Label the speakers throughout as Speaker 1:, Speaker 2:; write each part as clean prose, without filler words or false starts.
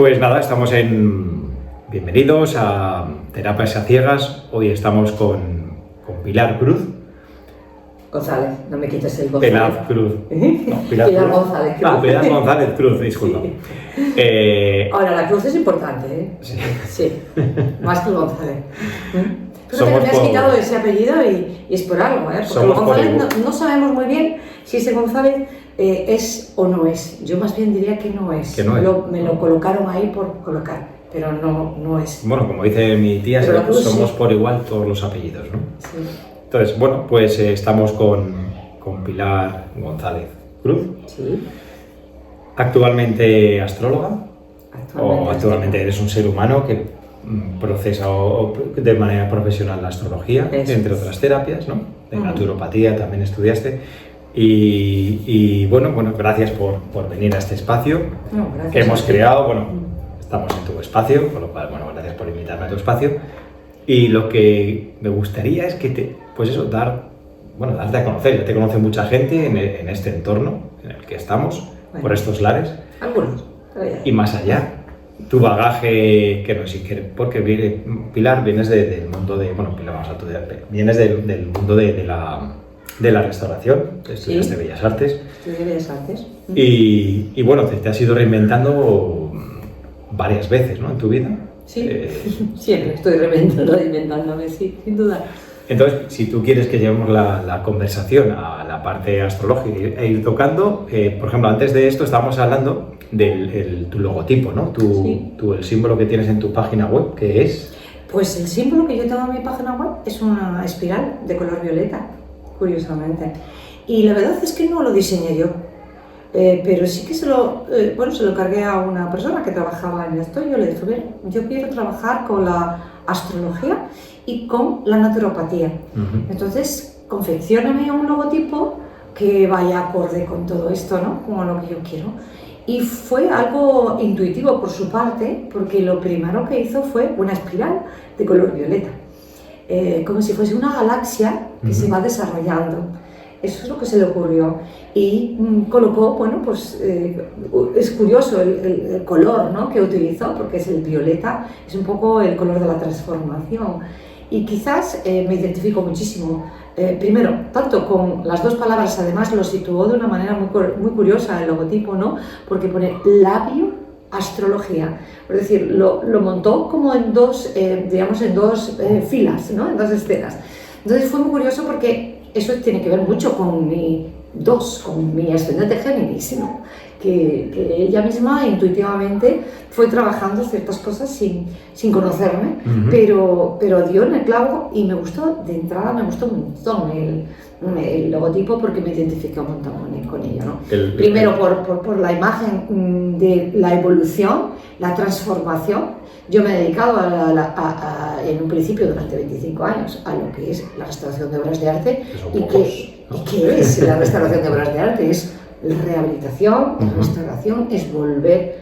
Speaker 1: Pues nada, estamos Bienvenidos a Terapias a Ciegas. Hoy estamos con Pilar Cruz.
Speaker 2: González, no me quites el González.
Speaker 1: Pilar Cruz.
Speaker 2: No, Pilar González Cruz.
Speaker 1: Pilar González Cruz, disculpa.
Speaker 2: Sí. Ahora, la cruz es importante, ¿eh?
Speaker 1: Sí.
Speaker 2: Sí, más que González. Pero me has quitado ese apellido y es por algo, ¿eh? Porque González no sabemos muy bien si ese González es o no es. Yo más bien diría que no es.
Speaker 1: Que no es.
Speaker 2: Me lo colocaron ahí por colocar, pero no es.
Speaker 1: Bueno, como dice mi tía, somos
Speaker 2: sí.
Speaker 1: por igual todos los apellidos, ¿no?
Speaker 2: Sí.
Speaker 1: Entonces, bueno, pues estamos con Pilar González Cruz.
Speaker 2: Sí.
Speaker 1: Actualmente astróloga. Actualmente eres un ser humano que procesa de manera profesional la astrología, entre otras terapias, ¿no? De naturopatía también estudiaste. Y bueno, gracias por venir a este espacio que hemos creado. Bueno, estamos en tu espacio, con lo cual, gracias por invitarme a tu espacio. Y lo que me gustaría es que darte a conocer. Ya te conoce mucha gente en este entorno en el que estamos, por estos lares.
Speaker 2: Algunos.
Speaker 1: Y más allá. Tu bagaje, porque Pilar, vienes del mundo vienes del mundo de la restauración, estudiaste Bellas Artes.
Speaker 2: Estudié Bellas Artes.
Speaker 1: Y bueno, te has ido reinventando varias veces, ¿no? En tu vida.
Speaker 2: Sí, siempre estoy reinventándome, sí, sin duda.
Speaker 1: Entonces, si tú quieres que llevemos la conversación a la parte astrológica e ir tocando, por ejemplo, antes de esto estábamos hablando de tu logotipo, ¿no? El símbolo que tienes en tu página web, ¿qué es?
Speaker 2: Pues el símbolo que yo tengo en mi página web es una espiral de color violeta, curiosamente. Y la verdad es que no lo diseñé yo, pero sí que se lo cargué a una persona que trabajaba en esto. Yo le dije, bien, yo quiero trabajar con la astrología y con la naturopatía. Entonces, confeccióname un logotipo que vaya acorde con todo esto, ¿no? Como lo que yo quiero. Y fue algo intuitivo por su parte, porque lo primero que hizo fue una espiral de color violeta, como si fuese una galaxia que se va desarrollando. Eso es lo que se le ocurrió. Y colocó, es curioso el color, ¿no?, que utilizó, porque es el violeta, es un poco el color de la transformación. Y quizás me identifico muchísimo, primero, tanto con las dos palabras, además lo situó de una manera muy curiosa el logotipo, ¿no?, porque pone labio astrología, es decir, lo montó como en dos filas, ¿no?, en dos escenas. Entonces fue muy curioso porque eso tiene que ver mucho con mi ascendente Géminis, ¿no?, que ella misma intuitivamente fue trabajando ciertas cosas sin conocerme, pero dio en el clavo y me gustó, de entrada me gustó un montón el logotipo, porque me identifiqué un montón con ello, ¿no? Primero por la imagen de la evolución, la transformación. Yo me he dedicado en un principio durante 25 años a lo que es la restauración de obras de arte. ¿Y qué es la restauración de obras de arte? Es la rehabilitación, la restauración es volver,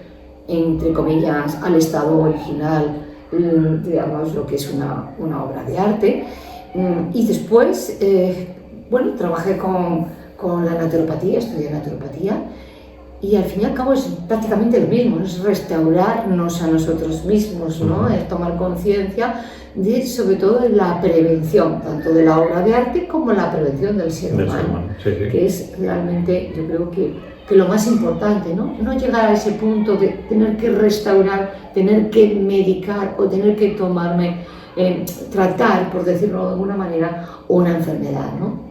Speaker 2: entre comillas, al estado original, digamos, lo que es una obra de arte. Y después, trabajé con la naturopatía, estudié naturopatía, y al fin y al cabo es prácticamente lo mismo, es restaurarnos a nosotros mismos, ¿no? Es tomar conciencia sobre todo de la prevención, tanto de la obra de arte como la prevención del ser humano, que es realmente, yo creo que lo más importante, ¿no? No llegar a ese punto de tener que restaurar, tener que medicar o tener que tratar, por decirlo de alguna manera, una enfermedad, ¿no?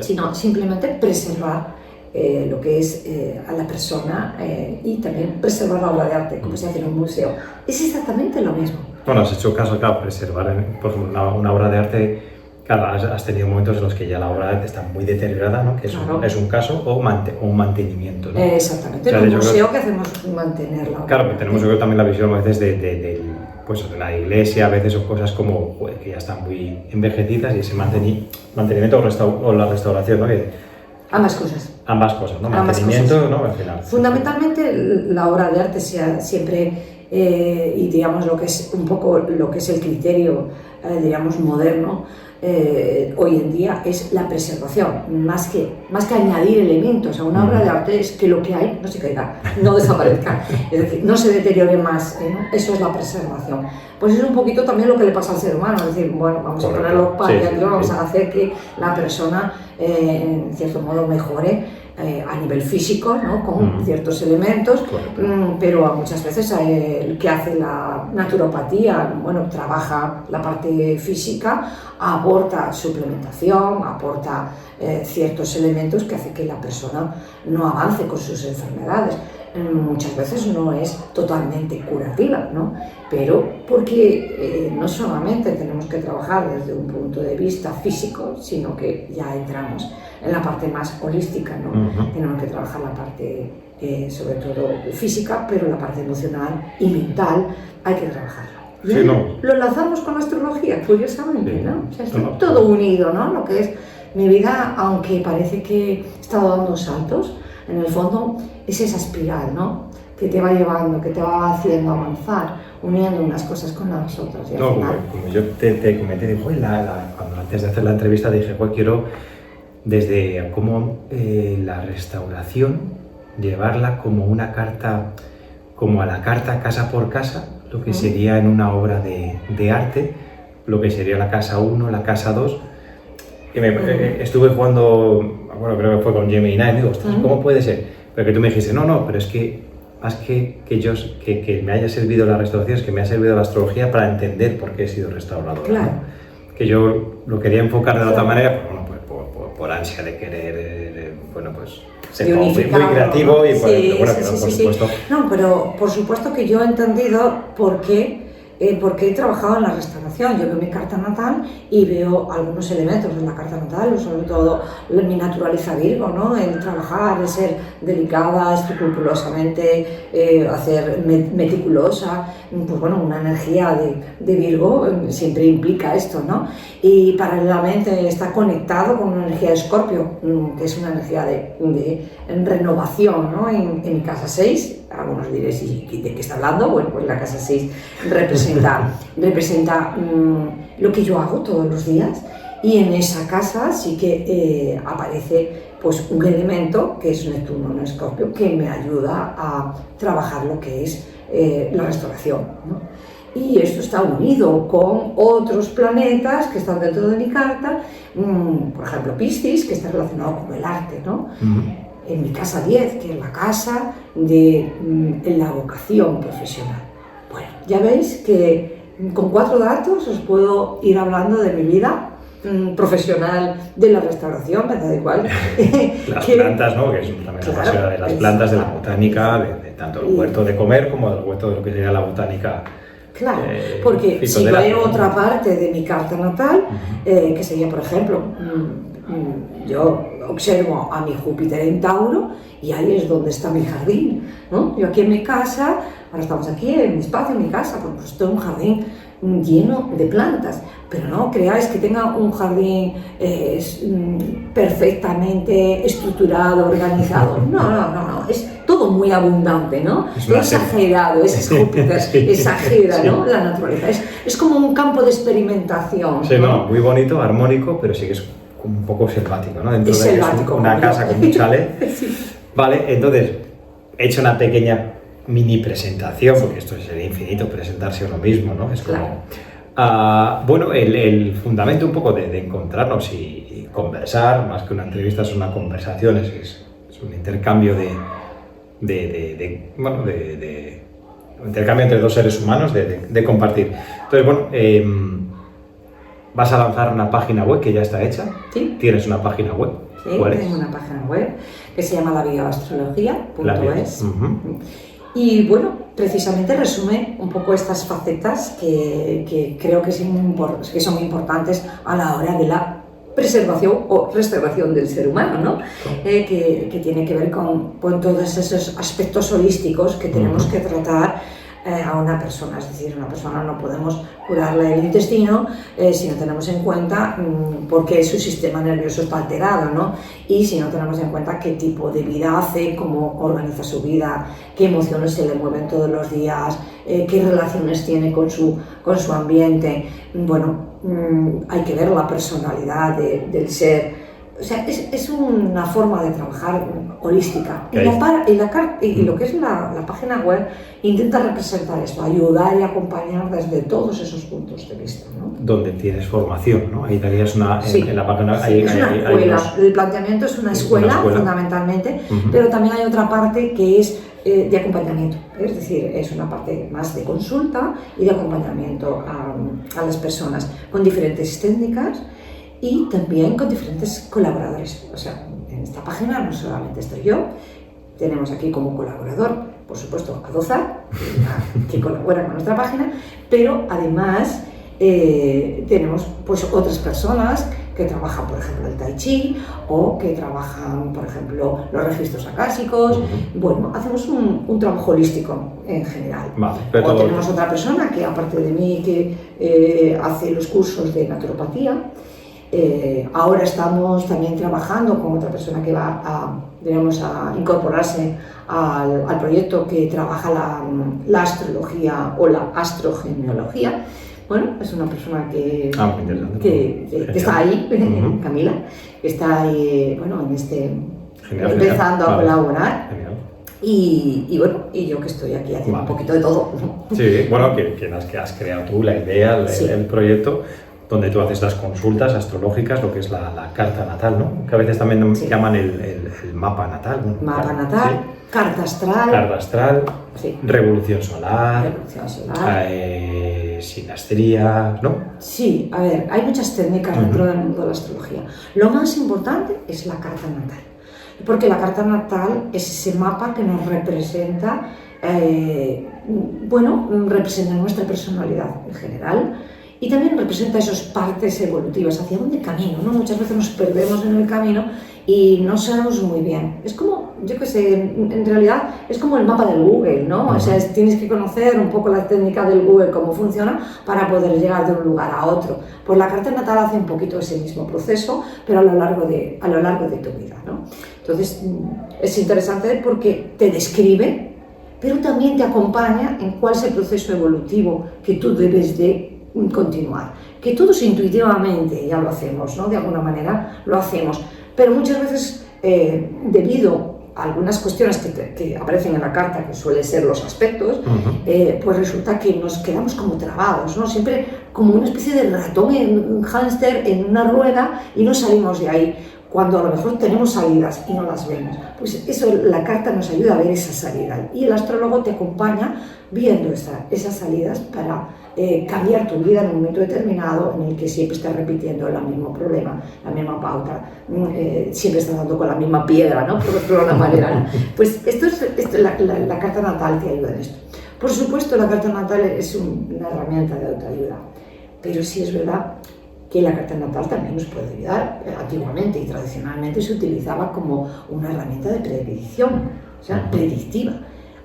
Speaker 2: Sino simplemente preservar lo que es a la persona y también preservar la obra de arte, como se hace en un museo. Es exactamente lo mismo.
Speaker 1: Bueno, has hecho caso, claro, preservar, por ejemplo, una obra de arte. Claro, has tenido momentos en los que ya la obra de arte está muy deteriorada, ¿no? Que es un caso, o un mantenimiento, ¿no?
Speaker 2: Exactamente, en un museo que hacemos mantenerla.
Speaker 1: Claro, pero tenemos también la visión a veces de la iglesia, a veces son cosas como que ya están muy envejecidas, y ese mantenimiento o la restauración, ¿no?
Speaker 2: Ambas cosas,
Speaker 1: ¿no? Mantenimiento, ¿no? Al final.
Speaker 2: Fundamentalmente la obra de arte siempre, y digamos lo que es un poco lo que es el criterio, digamos, moderno, hoy en día es la preservación, más que añadir elementos a una obra de arte, es que lo que hay no se caiga, no desaparezca, es decir, no se deteriore más, ¿no? Eso es la preservación. Pues es un poquito también lo que le pasa al ser humano, es decir, bueno, vamos a poner los paliativos, vamos a hacer que la persona, en cierto modo, mejore a nivel físico, ¿no? Con ciertos elementos, pero muchas veces el que hace la naturopatía, bueno, trabaja la parte física, aporta suplementación, aporta ciertos elementos que hace que la persona no avance con sus enfermedades. Muchas veces no es totalmente curativa, ¿no? Pero porque no solamente tenemos que trabajar desde un punto de vista físico, sino que ya entramos en la parte más holística, ¿no? Tenemos que trabajar la parte, sobre todo física, pero la parte emocional y mental hay que trabajarla. Y lo lanzamos con la astrología, curiosamente, ¿no? O sea, está todo unido, ¿no? Lo que es mi vida, aunque parece que he estado dando saltos, en el fondo es esa espiral, ¿no? Que te va llevando, que te va haciendo avanzar, uniendo unas cosas con las otras. Y al final...
Speaker 1: como yo te comenté, digo, cuando antes de hacer la entrevista dije, quiero desde cómo la restauración, llevarla como una carta, como a la carta casa por casa, lo que sería en una obra de arte, lo que sería la casa 1, la casa 2. Estuve jugando, bueno, creo que fue con Gemini, y digo, ostras, ¿cómo puede ser? Pero que tú me dijiste, no, pero es que más que me haya servido la restauración, es que me ha servido la astrología para entender por qué he sido restaurador.
Speaker 2: Claro.
Speaker 1: ¿No? Que yo lo quería enfocar de otra manera, pues, bueno, pues por ansia de querer, ser muy creativo y por supuesto.
Speaker 2: No, pero por supuesto que yo he entendido por qué he trabajado en la restauración. Yo veo mi carta natal y veo algunos elementos de la carta natal, sobre todo mi naturaleza Virgo, ¿no? El trabajar, el ser delicada, escrupulosamente, hacer meticulosa, pues bueno, una energía de Virgo siempre implica esto, ¿no? Y paralelamente está conectado con una energía de Escorpio, que es una energía de renovación, ¿no? En mi casa 6, algunos diréis, ¿de qué está hablando? Bueno, pues la casa 6 representa lo que yo hago todos los días, y en esa casa sí que aparece pues un elemento que es Neptuno en Escorpio, que me ayuda a trabajar lo que es la restauración, ¿no? Y esto está unido con otros planetas que están dentro de mi carta, por ejemplo Piscis, que está relacionado con el arte, ¿no? En mi casa 10, que es la casa de la vocación profesional. Bueno, ya veis que con 4 datos os puedo ir hablando de mi vida profesional, de la restauración, me da igual.
Speaker 1: Las plantas, ¿no? Que es también la pasión de las plantas, de la botánica, de tanto el huerto de comer como del huerto de lo que sería la botánica.
Speaker 2: Claro, porque si veo otra parte de mi carta natal, que sería, por ejemplo, yo observo a mi Júpiter en Tauro y ahí es donde está mi jardín, ¿no? Yo aquí en mi casa, ahora estamos aquí en mi espacio, en mi casa, pues tengo un jardín lleno de plantas, pero no creáis que tenga un jardín perfectamente estructurado, organizado, no, es todo muy abundante, ¿no? Es exagerado, es Júpiter, exagera, ¿no? La naturaleza, es como un campo de experimentación.
Speaker 1: Sí, no, muy bonito, armónico, pero sí que es un poco selvático, ¿no? Dentro de
Speaker 2: selvático,
Speaker 1: una casa con un chalet. Sí. Vale, entonces he hecho una pequeña mini presentación, porque esto sería infinito presentarse uno mismo, ¿no? Es como... Claro. Bueno, el fundamento un poco de encontrarnos y conversar, más que una entrevista, es una conversación, es un intercambio intercambio entre dos seres humanos, de compartir. Entonces, bueno, vas a lanzar una página web que ya está hecha.
Speaker 2: Sí.
Speaker 1: ¿Tienes una página web?
Speaker 2: Sí, tengo una página web que se llama labioastrologia.es. Y bueno, precisamente resume un poco estas facetas que creo que son muy importantes a la hora de la preservación o restauración del ser humano, ¿no? Que tiene que ver con todos esos aspectos holísticos que tenemos que tratar a una persona. Es decir, una persona no podemos curarle el intestino si no tenemos en cuenta por qué su sistema nervioso está alterado, ¿no? Y si no tenemos en cuenta qué tipo de vida hace, cómo organiza su vida, qué emociones se le mueven todos los días, qué relaciones tiene con su ambiente. Bueno, hay que ver la personalidad del ser. O sea, es una forma de trabajar holística. Y lo que es la página web intenta representar esto, ayudar y acompañar desde todos esos puntos de vista, ¿no?
Speaker 1: Donde tienes formación, ¿no? Ahí darías en la página...
Speaker 2: Sí, es una escuela. El planteamiento es una escuela. Fundamentalmente, pero también hay otra parte que es de acompañamiento. Es decir, es una parte más de consulta y de acompañamiento a las personas con diferentes técnicas y también con diferentes colaboradores. O sea, en esta página no solamente estoy yo, tenemos aquí como colaborador, por supuesto, a Dozar, que colabora con nuestra página, pero además tenemos pues otras personas que trabajan, por ejemplo, el Tai Chi o que trabajan, por ejemplo, los registros acásicos. Bueno, hacemos un trabajo holístico en general.
Speaker 1: Vale,
Speaker 2: o tenemos otra persona que, aparte de mí, que hace los cursos de naturopatía. Ahora estamos también trabajando con otra persona que va a incorporarse al proyecto que trabaja la astrología o la astrogenealogía. Bueno, es una persona que está ahí, Camila, que está ahí, bueno, empezando a colaborar.
Speaker 1: Genial.
Speaker 2: Y bueno, y yo que estoy aquí haciendo un poquito de todo, ¿no?
Speaker 1: Sí, bueno, que has creado tú la idea, el proyecto, donde tú haces las consultas astrológicas, lo que es la carta natal, ¿no? Que a veces también llaman el mapa natal, ¿no?
Speaker 2: Mapa natal, carta astral.
Speaker 1: Carta astral, revolución solar. Sinastría, ¿no?
Speaker 2: Sí, a ver, hay muchas técnicas dentro del mundo de la astrología. Lo más importante es la carta natal, porque la carta natal es ese mapa que nos representa, representa nuestra personalidad en general y también representa esas partes evolutivas, hacia dónde camino, ¿no? Muchas veces nos perdemos en el camino y no sabemos muy bien. Es como, yo qué sé, en realidad es como el mapa del Google, ¿no? O sea, tienes que conocer un poco la técnica del Google, cómo funciona, para poder llegar de un lugar a otro. Pues la carta natal hace un poquito ese mismo proceso, pero a lo largo de tu vida, ¿no? Entonces, es interesante porque te describe, pero también te acompaña en cuál es el proceso evolutivo que tú debes de continuar. Que todos intuitivamente ya lo hacemos, ¿no? De alguna manera lo hacemos. Pero muchas veces, debido a algunas cuestiones que aparecen en la carta, que suelen ser los aspectos, pues resulta que nos quedamos como trabados, ¿no? Siempre como una especie de ratón, un hámster en una rueda y no salimos de ahí, cuando a lo mejor tenemos salidas y no las vemos. Pues eso, la carta nos ayuda a ver esa salida y el astrólogo te acompaña viendo esas salidas para cambiar tu vida en un momento determinado en el que siempre estás repitiendo el mismo problema, la misma pauta, siempre estás dando con la misma piedra, ¿no? Por decirlo de alguna manera, ¿no? Pues la carta natal te ayuda en esto. Por supuesto, la carta natal es una herramienta de autoayuda, pero sí es verdad que la carta natal también nos puede ayudar. Antiguamente y tradicionalmente se utilizaba como una herramienta de predicción, o sea, predictiva.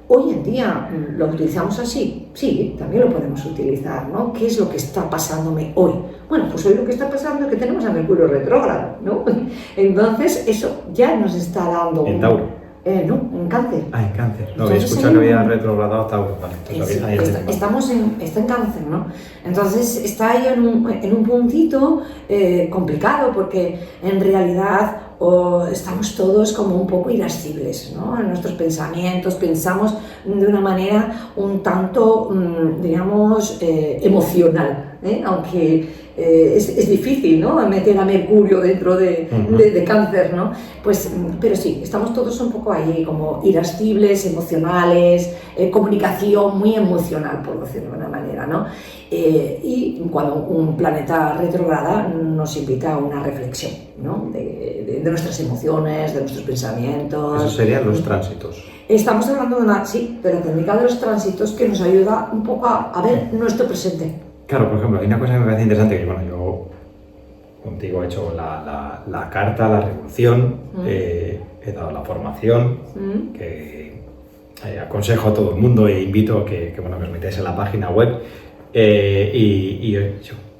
Speaker 2: Hoy en día lo utilizamos así, sí, también lo podemos utilizar, ¿no? ¿Qué es lo que está pasándome hoy? Bueno, pues hoy lo que está pasando es que tenemos a Mercurio retrógrado, ¿no? Entonces eso ya nos está dando...
Speaker 1: ¿En Tauro?
Speaker 2: No, en Cáncer.
Speaker 1: En Cáncer. No, había escuchado que había retrogradado a Tauro. Vale,
Speaker 2: está en Cáncer, ¿no? Entonces está ahí en un puntito complicado, porque en realidad estamos todos como un poco irascibles, ¿no? En nuestros pensamientos pensamos de una manera un tanto, digamos, emocional, aunque es difícil, ¿no? Meter a Mercurio dentro de Cáncer, ¿no? Pues, pero sí, estamos todos un poco ahí como irascibles, emocionales, comunicación muy emocional, por decirlo de una manera, ¿no? Y cuando un planeta retrograda nos invita a una reflexión, ¿no? De nuestras emociones, de nuestros pensamientos.
Speaker 1: Esos serían los tránsitos.
Speaker 2: Estamos hablando de la técnica de los tránsitos, que nos ayuda un poco a ver nuestro presente.
Speaker 1: Claro, por ejemplo, hay una cosa que me parece interesante, que bueno, yo contigo he hecho la carta, la revolución, he dado la formación, que aconsejo a todo el mundo e invito a que os metáis en la página web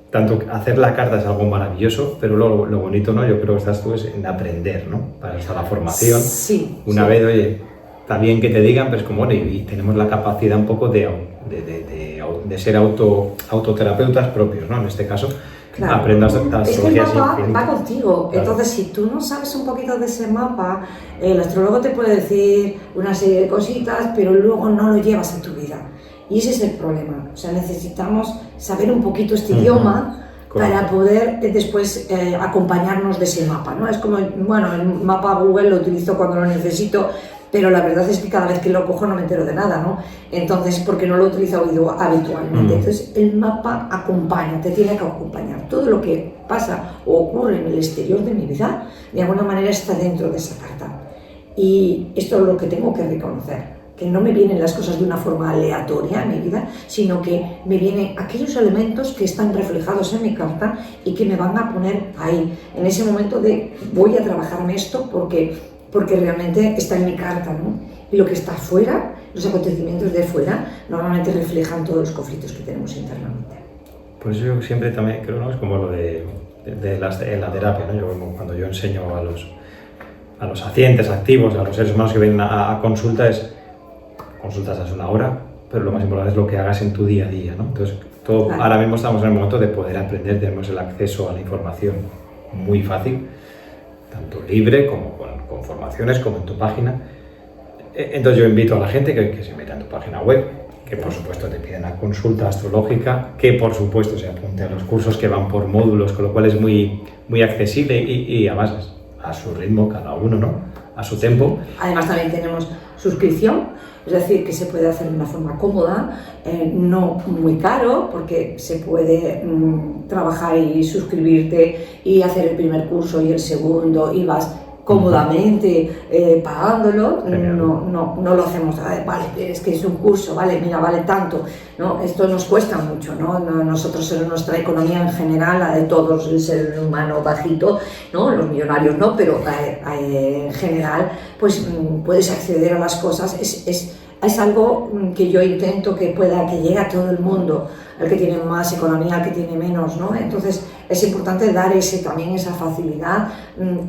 Speaker 1: tanto hacer la carta es algo maravilloso, pero lo bonito, ¿no? Yo creo que estás tú es en aprender, ¿no? Para estar la formación.
Speaker 2: Sí.
Speaker 1: Una vez, oye, está bien que te digan, pero es como, bueno, y tenemos la capacidad un poco de ser autoterapeutas propios, ¿no? En este caso,
Speaker 2: claro.
Speaker 1: Aprendas
Speaker 2: es que el mapa va contigo, claro. Entonces si tú no sabes un poquito de ese mapa, el astrólogo te puede decir una serie de cositas, pero luego no lo llevas en tu vida. Y ese es el problema, o sea, necesitamos saber un poquito este idioma para poder después acompañarnos de ese mapa, ¿no? Es como, bueno, el mapa Google lo utilizo cuando lo necesito, pero la verdad es que cada vez que lo cojo no me entero de nada, ¿no? Entonces, porque no lo utilizo habitualmente. Entonces, el mapa acompaña, te tiene que acompañar. Todo lo que pasa o ocurre en el exterior de mi vida, de alguna manera está dentro de esa carta. Y esto es lo que tengo que reconocer, que no me vienen las cosas de una forma aleatoria en mi vida, sino que me vienen aquellos elementos que están reflejados en mi carta y que me van a poner ahí, en ese momento de voy a trabajarme esto porque realmente está en mi carta, ¿no? Y lo que está afuera, los acontecimientos de fuera, normalmente reflejan todos los conflictos que tenemos internamente.
Speaker 1: Pues yo siempre también creo, ¿no? Es como lo de la terapia, ¿no? Cuando yo enseño a los pacientes activos, a los seres humanos que vienen a consultas hace una hora, pero lo más importante es lo que hagas en tu día a día, ¿no? Entonces, claro. Ahora mismo estamos en el momento de poder aprender, tenemos el acceso a la información muy fácil, tanto libre como con formaciones, como en tu página. Entonces yo invito a la gente que se meta en tu página web, que por supuesto te piden una consulta astrológica, que por supuesto se apunte a los cursos que van por módulos, con lo cual es muy, muy accesible y además a su ritmo, cada uno, ¿no? A su tiempo.
Speaker 2: Además también tenemos suscripción, es decir, que se puede hacer de una forma cómoda, no muy caro, porque se puede trabajar y suscribirte y hacer el primer curso y el segundo y vas cómodamente pagándolo. No lo hacemos, vale, es que es un curso, vale, mira, vale tanto, ¿no? Esto nos cuesta mucho, ¿no? Nosotros en nuestra economía en general, la de todos, el ser humano bajito, ¿no? Los millonarios no, pero en general, pues puedes acceder a las cosas, es algo que yo intento que llegue a todo el mundo, al que tiene más economía, al que tiene menos, ¿no? Entonces es importante dar también esa facilidad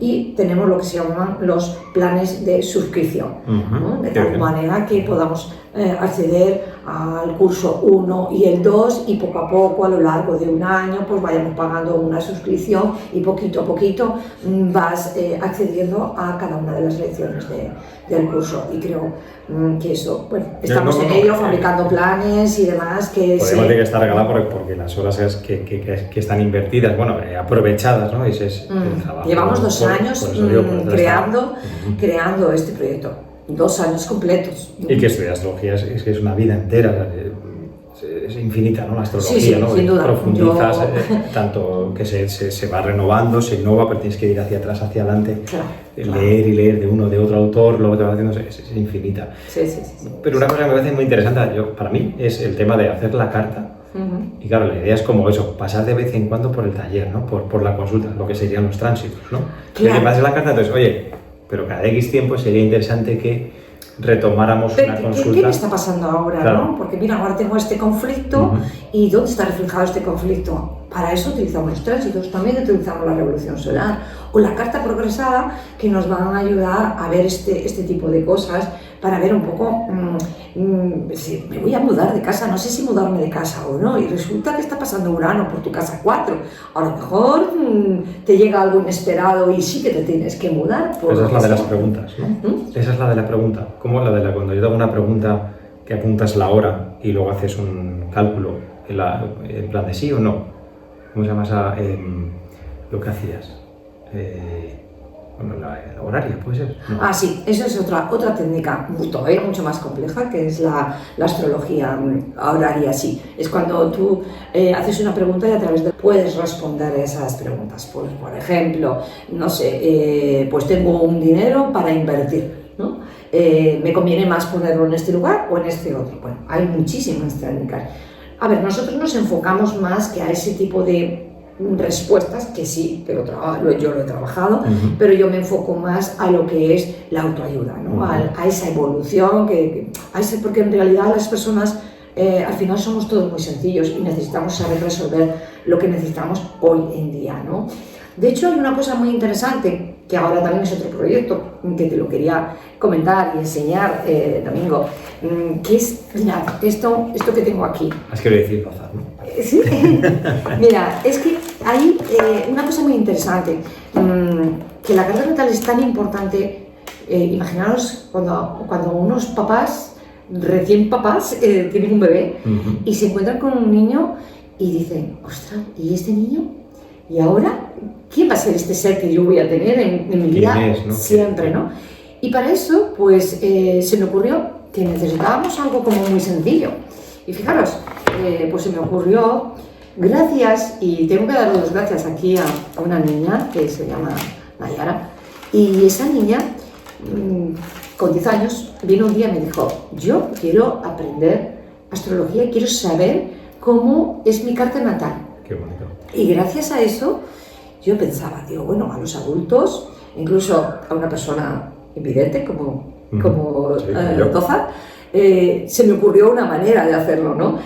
Speaker 2: y tenemos lo que se llaman los planes de suscripción, ¿no? De tal manera que podamos acceder al curso 1 y el 2 y poco a poco a lo largo de un año pues vayamos pagando una suscripción y poquito a poquito vas accediendo a cada una de las lecciones del curso y creo que eso, bueno, estamos en ello fabricando planes y demás que
Speaker 1: podemos decir que está regalado porque las horas que están invertidas, bueno, aprovechadas, ¿no? Ese es el trabajo.
Speaker 2: Llevamos 2 años creando este proyecto. 2 años completos.
Speaker 1: Y que estudiar astrología es que es una vida entera, es infinita, ¿no? La astrología,
Speaker 2: sí,
Speaker 1: ¿no?
Speaker 2: Sin duda.
Speaker 1: Profundizas tanto que se va renovando, se innova, pero tienes que ir hacia atrás, hacia adelante, leer y leer de uno, de otro autor, luego te vas haciendo, es infinita.
Speaker 2: Sí.
Speaker 1: Pero una cosa que me parece muy interesante para mí es el tema de hacer la carta. Y claro, la idea es como eso, pasar de vez en cuando por el taller, ¿no? Por la consulta, lo que serían los tránsitos, ¿no? Claro. Que pases la carta, entonces, oye, pero cada X tiempo sería interesante que retomáramos una consulta.
Speaker 2: ¿Qué me está pasando ahora? Claro. ¿No? Porque mira, ahora tengo este conflicto y ¿dónde está reflejado este conflicto? Para eso utilizamos los tránsitos, también utilizamos la revolución solar o la carta progresada que nos van a ayudar a ver este tipo de cosas para ver un poco si me voy a mudar de casa, no sé si mudarme de casa o no, y resulta que está pasando Urano por tu casa 4, a lo mejor te llega algo inesperado y sí que te tienes que mudar.
Speaker 1: Esa es la de las preguntas, ¿no? Esa es la de la pregunta. ¿Cómo es la de cuando yo te hago una pregunta que apuntas la hora y luego haces un cálculo en plan de sí o no? ¿Cómo se llama lo que hacías? Bueno, la horaria, ¿puede ser? No.
Speaker 2: Sí, eso es otra técnica todavía mucho más compleja, que es la astrología horaria, sí. Es cuando tú haces una pregunta y a través de puedes responder esas preguntas. Pues, por ejemplo, no sé, pues tengo un dinero para invertir, ¿no? ¿Me conviene más ponerlo en este lugar o en este otro? Bueno, hay muchísimas técnicas. A ver, nosotros nos enfocamos más que a ese tipo de respuestas que sí, que yo lo he trabajado, pero yo me enfoco más a lo que es la autoayuda, ¿no? A esa evolución, porque en realidad las personas al final somos todos muy sencillos y necesitamos saber resolver lo que necesitamos hoy en día, ¿no? De hecho, hay una cosa muy interesante, que ahora también es otro proyecto, que te lo quería comentar y enseñar, Domingo, que es, mirad, esto que tengo aquí.
Speaker 1: Has querido decir pasar, ¿no?
Speaker 2: Sí, mira, es que hay una cosa muy interesante, que la carta natal es tan importante. Imaginaos cuando unos papás, recién papás, tienen un bebé y se encuentran con un niño y dicen, ostras, ¿y este niño? ¿Y ahora? ¿Quién va a ser este ser que yo voy a tener en mi vida ¿no? siempre, ¿no? Y para eso, pues, se me ocurrió que necesitábamos algo como muy sencillo. Y fijaros, pues se me ocurrió, gracias, y tengo que darle las gracias aquí a una niña que se llama Nayara, y esa niña, con 10 años, vino un día y me dijo, yo quiero aprender astrología, quiero saber cómo es mi carta natal.
Speaker 1: Qué bonito.
Speaker 2: Y gracias a eso, yo pensaba, digo, bueno, a los adultos, incluso a una persona invidente como Toza, se me ocurrió una manera de hacerlo, ¿no?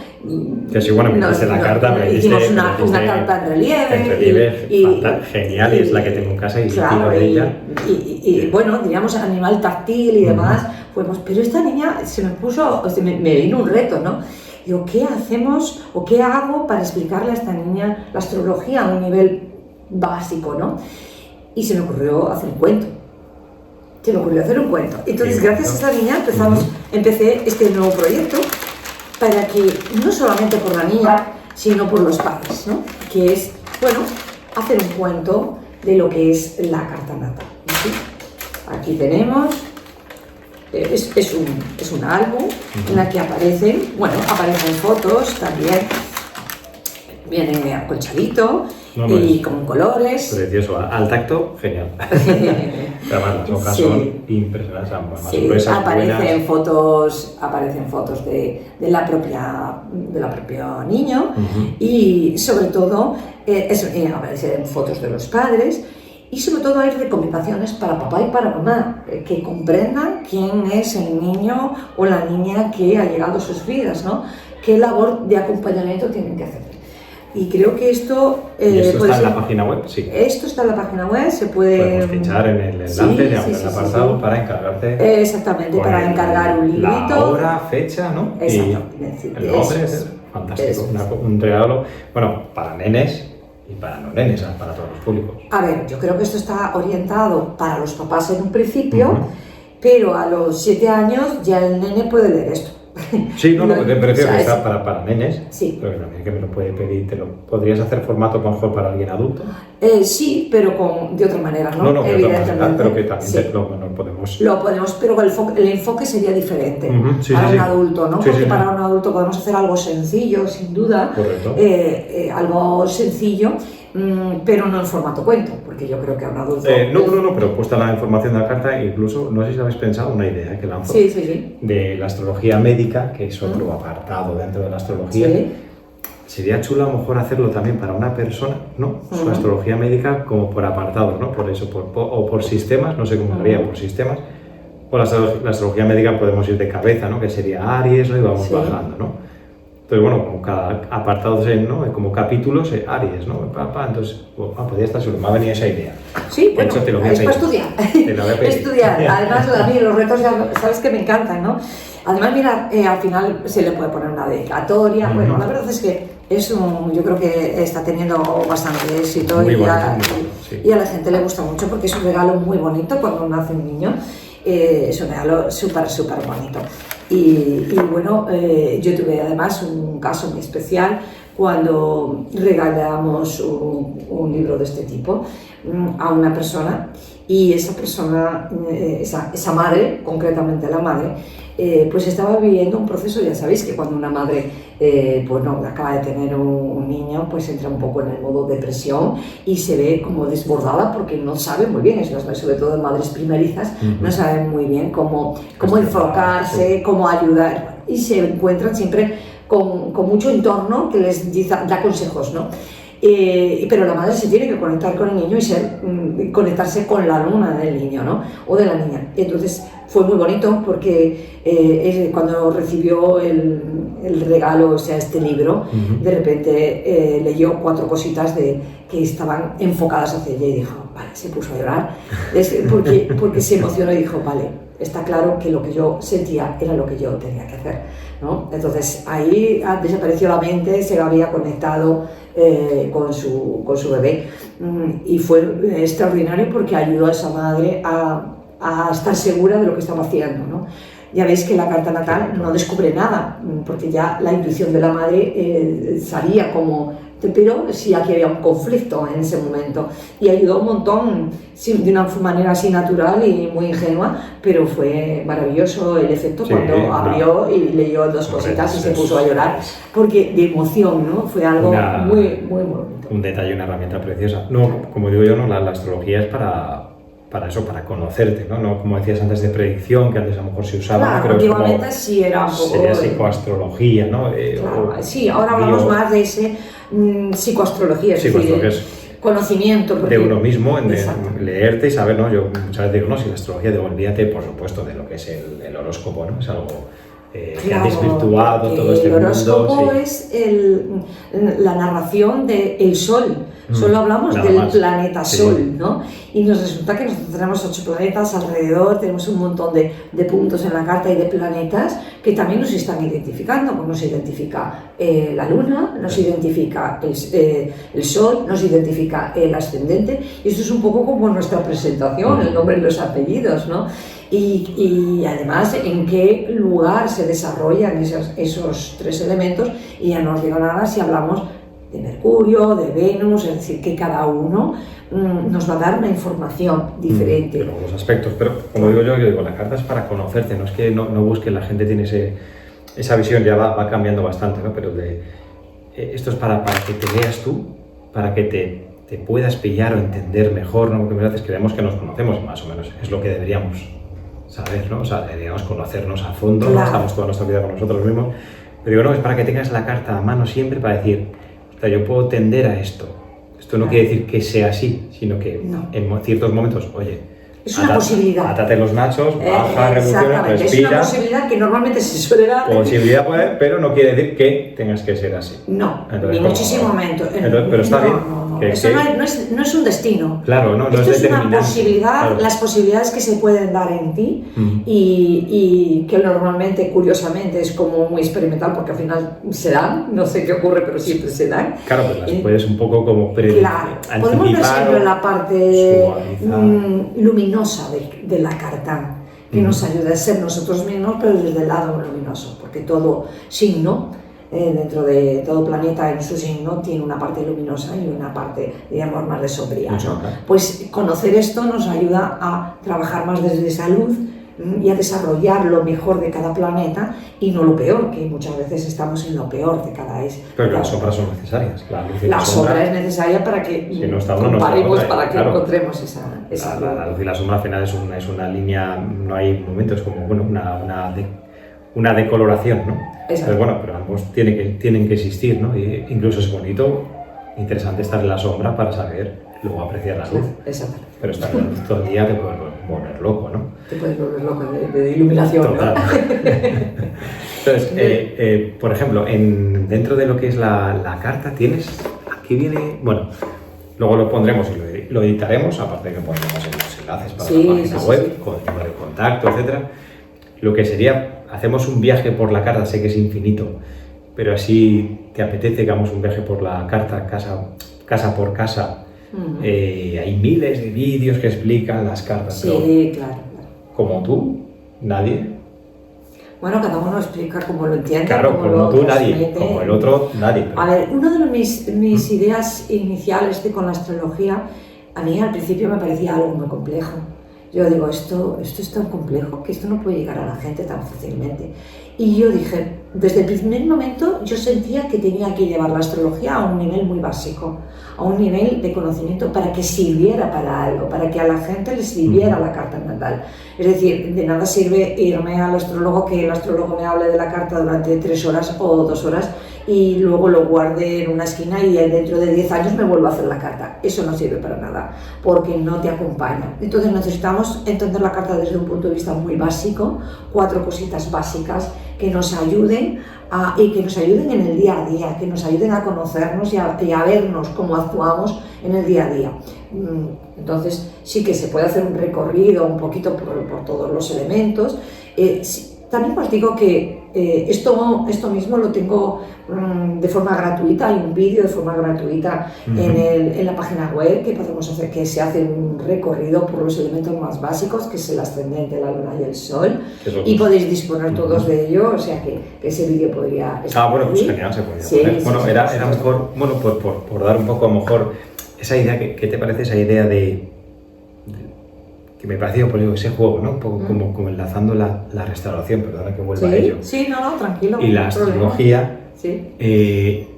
Speaker 1: Que sí, bueno, me la carta, me
Speaker 2: hicimos una carta en relieve.
Speaker 1: Genial, y es la que tengo en casa y
Speaker 2: claro,
Speaker 1: de ella.
Speaker 2: Y bueno, diríamos animal táctil y demás, pues, pero esta niña se me puso, me vino un reto, ¿no? Digo, ¿qué hacemos o qué hago para explicarle a esta niña la astrología a un nivel básico, ¿no? Y se me ocurrió hacer un cuento. Entonces, gracias a esta niña empecé este nuevo proyecto para que, no solamente por la niña, sino por los padres, ¿no? Que es, bueno, hacer un cuento de lo que es la carta natal. ¿Sí? Aquí tenemos, es un álbum en el que aparecen fotos también, viene acolchadito y con colores.
Speaker 1: Precioso, al tacto, genial. Además, las hojas son impresionantes,
Speaker 2: aparecen fotos de la propia niño y sobre todo aparecen fotos de los padres. Y sobre todo hay recomendaciones para papá y para mamá, que comprendan quién es el niño o la niña que ha llegado a sus vidas, ¿no? Qué labor de acompañamiento tienen que hacer. Y creo que esto...
Speaker 1: ¿Esto está en la página web? Sí.
Speaker 2: Esto está en la página web, se puede...
Speaker 1: Podemos pinchar en el enlace, en el apartado, para encargarte...
Speaker 2: Exactamente, para encargar un librito.
Speaker 1: La hora, fecha, ¿no?
Speaker 2: Exactamente.
Speaker 1: Y el nombre, es fantástico. Un regalo, bueno, para nenes y para no nenes, para todos los públicos.
Speaker 2: A ver, yo creo que esto está orientado para los papás en un principio, pero a los 7 años ya el nene puede leer esto.
Speaker 1: Sí, no, porque prefiero que está para nenes,
Speaker 2: sí.
Speaker 1: Pero también que me lo puede pedir, ¿podrías hacer formato mejor para alguien adulto?
Speaker 2: Sí, pero de otra manera, ¿no?
Speaker 1: No, evidentemente. Pero que también lo podemos...
Speaker 2: Lo podemos, pero el enfoque sería diferente para un adulto, ¿no? Porque para un adulto podemos hacer algo sencillo, sin duda.
Speaker 1: Correcto.
Speaker 2: Algo sencillo, pero no en formato cuento, porque yo creo que a un adulto...
Speaker 1: No, pero puesta la información de la carta, incluso, no sé si habéis pensado una idea que lanzó de la astrología médica, que es otro apartado dentro de la astrología. Sí. Sería chulo a lo mejor hacerlo también para una persona, ¿no? Su astrología médica como por apartados, ¿no? Por eso, o por sistemas, no sé cómo sería, por sistemas. O la astrología médica podemos ir de cabeza, ¿no? Que sería Aries, ¿no? Y vamos bajando, ¿no? Entonces, bueno, como cada apartado, ¿no? Como capítulos, Aries, ¿no? Entonces, podría estar chulo, me ha venido esa idea.
Speaker 2: Sí, bueno, es para estudiar. Estudiar. Además, a mí los retos, ya sabes que me encantan, ¿no? Además, mira, al final se le puede poner una dedicatoria. Bueno, la verdad es que yo creo que está teniendo bastante éxito y a la gente le gusta mucho porque es un regalo muy bonito cuando nace un niño. Es un regalo súper bonito. Y bueno, yo tuve además un caso muy especial cuando regalamos un libro de este tipo a una persona, y esa persona, esa madre, concretamente la madre, pues estaba viviendo un proceso. Ya sabéis que cuando una madre pues no acaba de tener un niño, pues entra un poco en el modo depresión y se ve como desbordada porque no sabe muy bien, sobre todo madres primerizas, no saben muy bien cómo enfocarse, cómo ayudar, y se encuentran siempre con mucho entorno que les da consejos, ¿no? Pero la madre se tiene que conectar con el niño y conectarse con la luna del niño, ¿no? O de la niña. Entonces fue muy bonito porque cuando recibió el regalo, o sea, este libro, de repente leyó 4 cositas que estaban enfocadas hacia ella y dijo, vale, se puso a llorar, porque se emocionó y dijo, vale, está claro que lo que yo sentía era lo que yo tenía que hacer, ¿no? Entonces ahí desapareció la mente, se había conectado con su bebé, y fue extraordinario porque ayudó a esa madre a estar segura de lo que estaba haciendo, ¿no? Ya veis que la carta natal no descubre nada, porque ya la intuición de la madre sabía cómo, pero sí aquí había un conflicto en ese momento, y ayudó un montón, sí, de una manera así natural y muy ingenua, pero fue maravilloso el efecto cuando abrió y leyó 2 cositas y se puso a llorar, porque de emoción, ¿no? Fue algo muy, muy bonito.
Speaker 1: Un detalle, una herramienta preciosa. No, como digo yo, no, la astrología es para eso, para conocerte, ¿no? No como decías antes de predicción, que antes a lo mejor se usaba,
Speaker 2: claro,
Speaker 1: pero
Speaker 2: antiguamente sí era un poco...
Speaker 1: Sería psicoastrología, ¿no?
Speaker 2: Claro, sí, ahora hablamos más de ese psicoastrología, es decir, conocimiento.
Speaker 1: De uno mismo, en leerte y saber, ¿no? Yo muchas veces digo, no, si la astrología, olvídate, por supuesto, de lo que es el horóscopo, ¿no? Es algo... que ha desvirtuado todo este mundo.
Speaker 2: El horóscopo es la narración del Sol. Solo hablamos del planeta Sol, ¿no? Y nos resulta que nosotros tenemos 8 planetas alrededor, tenemos un montón de puntos en la carta y de planetas que también nos están identificando. Pues nos identifica la Luna, nos identifica el Sol, nos identifica el ascendente, y esto es un poco como nuestra presentación, el nombre y los apellidos, ¿no? Y además en qué lugar se desarrollan esos 3 elementos, y ya no os digo nada si hablamos de Mercurio, de Venus, es decir, que cada uno nos va a dar una información diferente.
Speaker 1: Pero los aspectos, pero como digo yo, la carta es para conocerte, no es que no busques, la gente tiene esa visión, ya va cambiando bastante, ¿no? Pero esto es para que te veas tú, para que te puedas pillar o entender mejor, ¿no? Porque a veces creemos que nos conocemos, más o menos, es lo que deberíamos saber, ¿no? O sea, deberíamos conocernos a fondo,
Speaker 2: claro.
Speaker 1: ¿no? Estamos toda nuestra vida con nosotros mismos, pero digo, no, es para que tengas la carta a mano siempre para decir, o sea, yo puedo tender a esto. Esto no quiere decir que sea así, sino que en ciertos momentos, oye,
Speaker 2: es una posibilidad.
Speaker 1: Atate los nachos, baja, revoluciona, respira.
Speaker 2: Es una posibilidad que normalmente se suele dar.
Speaker 1: Posibilidad puede, pero no quiere decir que tengas que ser así.
Speaker 2: No,
Speaker 1: entonces,
Speaker 2: ni muchísimo momento.
Speaker 1: Pero está bien.
Speaker 2: Eso no es un destino.
Speaker 1: Claro, no
Speaker 2: esto
Speaker 1: es
Speaker 2: una
Speaker 1: determinante.
Speaker 2: Posibilidad,
Speaker 1: claro.
Speaker 2: Las posibilidades que se pueden dar en ti y que normalmente, curiosamente, es como muy experimental, porque al final se dan, no sé qué ocurre, pero siempre se dan.
Speaker 1: Claro, pues las puedes un poco como
Speaker 2: Claro, podemos ver siempre la parte luminosa de la carta, que nos ayuda a ser nosotros mismos, pero desde el lado luminoso, porque todo signo, dentro de todo planeta en su signo, tiene una parte luminosa y una parte, digamos, más de sombría, ¿no? Pues conocer esto nos ayuda a trabajar más desde esa luz y a desarrollar lo mejor de cada planeta y no lo peor, que muchas veces estamos en lo peor de cada
Speaker 1: Pero las sombras son necesarias.
Speaker 2: La sombra es necesaria para que
Speaker 1: si no está
Speaker 2: comparemos, para que encontremos esa
Speaker 1: la luz y la sombra al final es una línea, no hay momentos como una decoloración, ¿no? Pero bueno, pero ambos tienen que existir, ¿no? Y incluso es bonito, interesante estar en la sombra para saber luego apreciar la luz.
Speaker 2: Exacto.
Speaker 1: Pero estar en la luz todo el día te puedes volver loco, ¿no?
Speaker 2: Te puedes volver loco de iluminación.
Speaker 1: Total. ¿No? Entonces, por ejemplo, dentro de lo que es la carta tienes, aquí viene, bueno, luego lo pondremos y lo editaremos, aparte de que pondremos los enlaces para la página web, con el número de contacto, etcétera. Lo que sería, hacemos un viaje por la carta, sé que es infinito, pero así te apetece que hagamos un viaje por la carta, casa por casa. Hay miles de vídeos que explican las cartas.
Speaker 2: Sí, claro.
Speaker 1: Como tú, nadie.
Speaker 2: Bueno, cada uno explica cómo lo entiende.
Speaker 1: Claro, como tú, nadie. Como el otro, nadie.
Speaker 2: A ver, una de mis ideas iniciales con la astrología, a mí al principio me parecía algo muy complejo. Yo digo, esto es tan complejo que esto no puede llegar a la gente tan fácilmente. Y yo dije, desde el primer momento yo sentía que tenía que llevar la astrología a un nivel muy básico, a un nivel de conocimiento para que sirviera para algo, para que a la gente le sirviera la carta natal. Es decir, de nada sirve irme al astrólogo, que el astrólogo me hable de la carta durante 3 horas o 2 horas y luego lo guarde en una esquina y dentro de 10 años me vuelvo a hacer la carta. Eso no sirve para nada, porque no te acompaña. Entonces necesitamos entender la carta desde un punto de vista muy básico, 4 cositas básicas que nos ayuden y que nos ayuden en el día a día, que nos ayuden a conocernos y a vernos cómo actuamos en el día a día. Entonces sí que se puede hacer un recorrido un poquito por todos los elementos. También os digo que esto mismo lo tengo de forma gratuita, hay un vídeo de forma gratuita en la página web que podemos hacer, que se hace un recorrido por los elementos más básicos, que es el ascendente, la luna y el sol, y podéis disponer todos de ello, o sea que ese vídeo podría estar
Speaker 1: bueno, pues genial, se podría poner. Bueno, era mejor, bueno, por dar un poco a lo mejor esa idea, ¿qué te parece esa idea de que me pareció por ese juego, ¿no? Un poco como enlazando la restauración, perdona que vuelva a ello.
Speaker 2: Sí, no, tranquilo.
Speaker 1: Y la astrología,
Speaker 2: sí.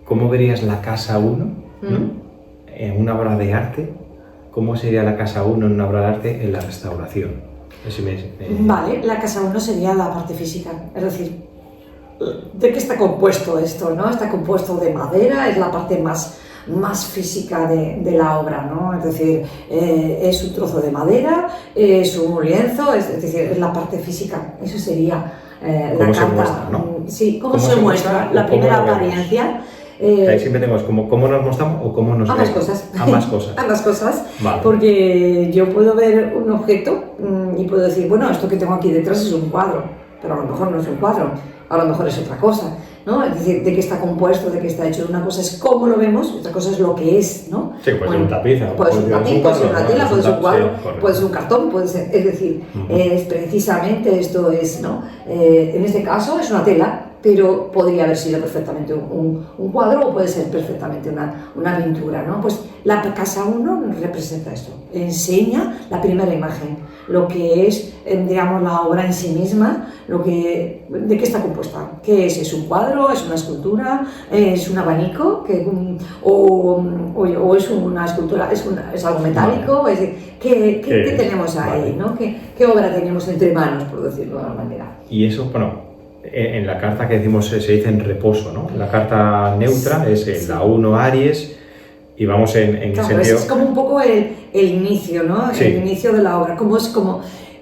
Speaker 1: ¿Cómo verías la casa 1 en una obra de arte? ¿Cómo sería la casa 1 en una obra de arte en la restauración?
Speaker 2: Vale, la casa 1 sería la parte física, es decir, ¿de qué está compuesto esto, no? Está compuesto de madera, es la parte más física de la obra, ¿no? Es decir, es un trozo de madera, es un lienzo, es decir, es la parte física. Eso sería la carta.
Speaker 1: Muestra, ¿no?
Speaker 2: Sí, ¿cómo se muestra? La primera apariencia.
Speaker 1: Ahí siempre tenemos cómo nos mostramos o cómo nos
Speaker 2: ambas
Speaker 1: vemos.
Speaker 2: cosas.
Speaker 1: Ambas cosas.
Speaker 2: Ambas cosas.
Speaker 1: Vale.
Speaker 2: Porque yo puedo ver un objeto y puedo decir, bueno, esto que tengo aquí detrás es un cuadro, pero a lo mejor no es un cuadro, a lo mejor es otra cosa, ¿no? Es decir, de qué está compuesto, de qué está hecho. Una cosa es cómo lo vemos, otra cosa es lo que es, ¿no?
Speaker 1: Sí, puede ser un tapiz,
Speaker 2: puede ser un tapiz, puede ser una tela, puede ser un cuadro, puede ser un cartón, puede ser, es decir, es precisamente esto es, ¿no? En este caso es una tela, pero podría haber sido perfectamente un cuadro o puede ser perfectamente una pintura, ¿no? Pues la casa 1 nos representa esto, enseña la primera imagen, lo que es, digamos, la obra en sí misma, de qué está compuesta, qué es un cuadro, es una escultura, es un abanico, o es una escultura, es algo metálico, es decir, ¿qué tenemos ahí, ¿no? ¿Qué obra tenemos entre manos, por decirlo de alguna manera?
Speaker 1: Y eso, bueno, en la carta que decimos se dice en reposo, ¿no? La carta neutra es la 1 Aries y vamos en
Speaker 2: claro,
Speaker 1: sentido...
Speaker 2: es como un poco el inicio, ¿no?
Speaker 1: Sí.
Speaker 2: El inicio de la obra,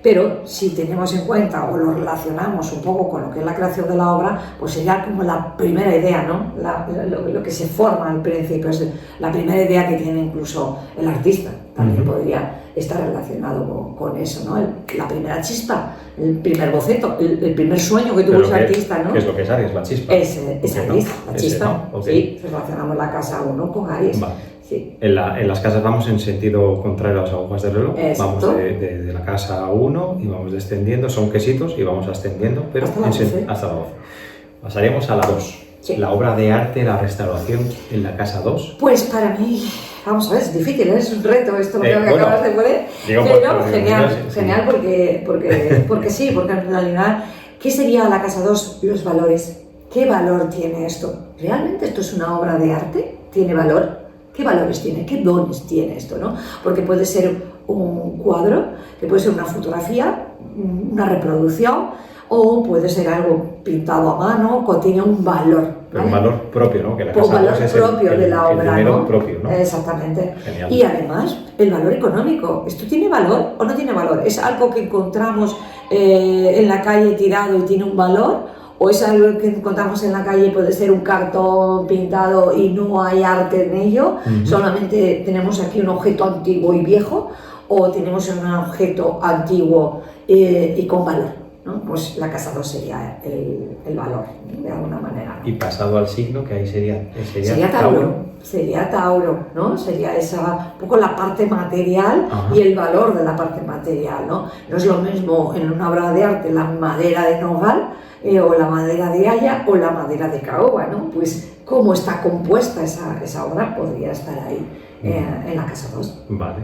Speaker 2: pero si tenemos en cuenta o lo relacionamos un poco con lo que es la creación de la obra, pues sería como la primera idea, ¿no? Lo que se forma al principio, es la primera idea que tiene incluso el artista, también podría estar relacionado con eso, ¿no? La primera chispa, el primer boceto, el primer sueño que tuvo ese artista, ¿no?
Speaker 1: ¿Qué es lo que es Aries, la chispa?
Speaker 2: Es Aries, la chispa,
Speaker 1: ¿no?
Speaker 2: sí, relacionamos la casa 1 con Aries.
Speaker 1: Vale.
Speaker 2: Sí.
Speaker 1: En las casas vamos en sentido contrario a las agujas del reloj.
Speaker 2: Exacto.
Speaker 1: Vamos de la casa 1 y vamos descendiendo, son quesitos y vamos ascendiendo, pero
Speaker 2: hasta la 12.
Speaker 1: Hasta la 12. Pasaríamos a la 2. Sí. La obra de arte, la restauración en la casa 2.
Speaker 2: Pues para mí, vamos a ver, es difícil, es un reto esto lo que acabas de poner. Pero genial, porque sí, porque en realidad, ¿qué sería la casa 2? Los valores. ¿Qué valor tiene esto? ¿Realmente esto es una obra de arte? ¿Tiene valor? ¿Qué valores tiene? ¿Qué dones tiene esto, no? Porque puede ser un cuadro, que puede ser una fotografía, una reproducción, o puede ser algo pintado a mano, que tiene un valor.
Speaker 1: Pero un valor propio, ¿no? Que la
Speaker 2: casa
Speaker 1: un valor
Speaker 2: es propio de la obra, ¿no?
Speaker 1: Propio, ¿no?
Speaker 2: Exactamente.
Speaker 1: Genial.
Speaker 2: Y además, el valor económico. ¿Esto tiene valor o no tiene valor? ¿Es algo que encontramos en la calle tirado y tiene un valor? ¿O es algo que encontramos en la calle y puede ser un cartón pintado y no hay arte en ello? Solamente tenemos aquí un objeto antiguo y viejo, o tenemos un objeto antiguo y con valor, ¿no? Pues la casa 2 sería el valor, de alguna manera, ¿no?
Speaker 1: Y pasado al signo, que ahí sería
Speaker 2: Tauro. Sería Tauro, ¿no? Sería esa, un poco la parte material. Ajá. Y el valor de la parte material, ¿no? No es lo mismo en una obra de arte la madera de nogal, o la madera de haya o la madera de caoba, ¿no? Pues cómo está compuesta esa obra podría estar ahí en la casa 2.
Speaker 1: Vale,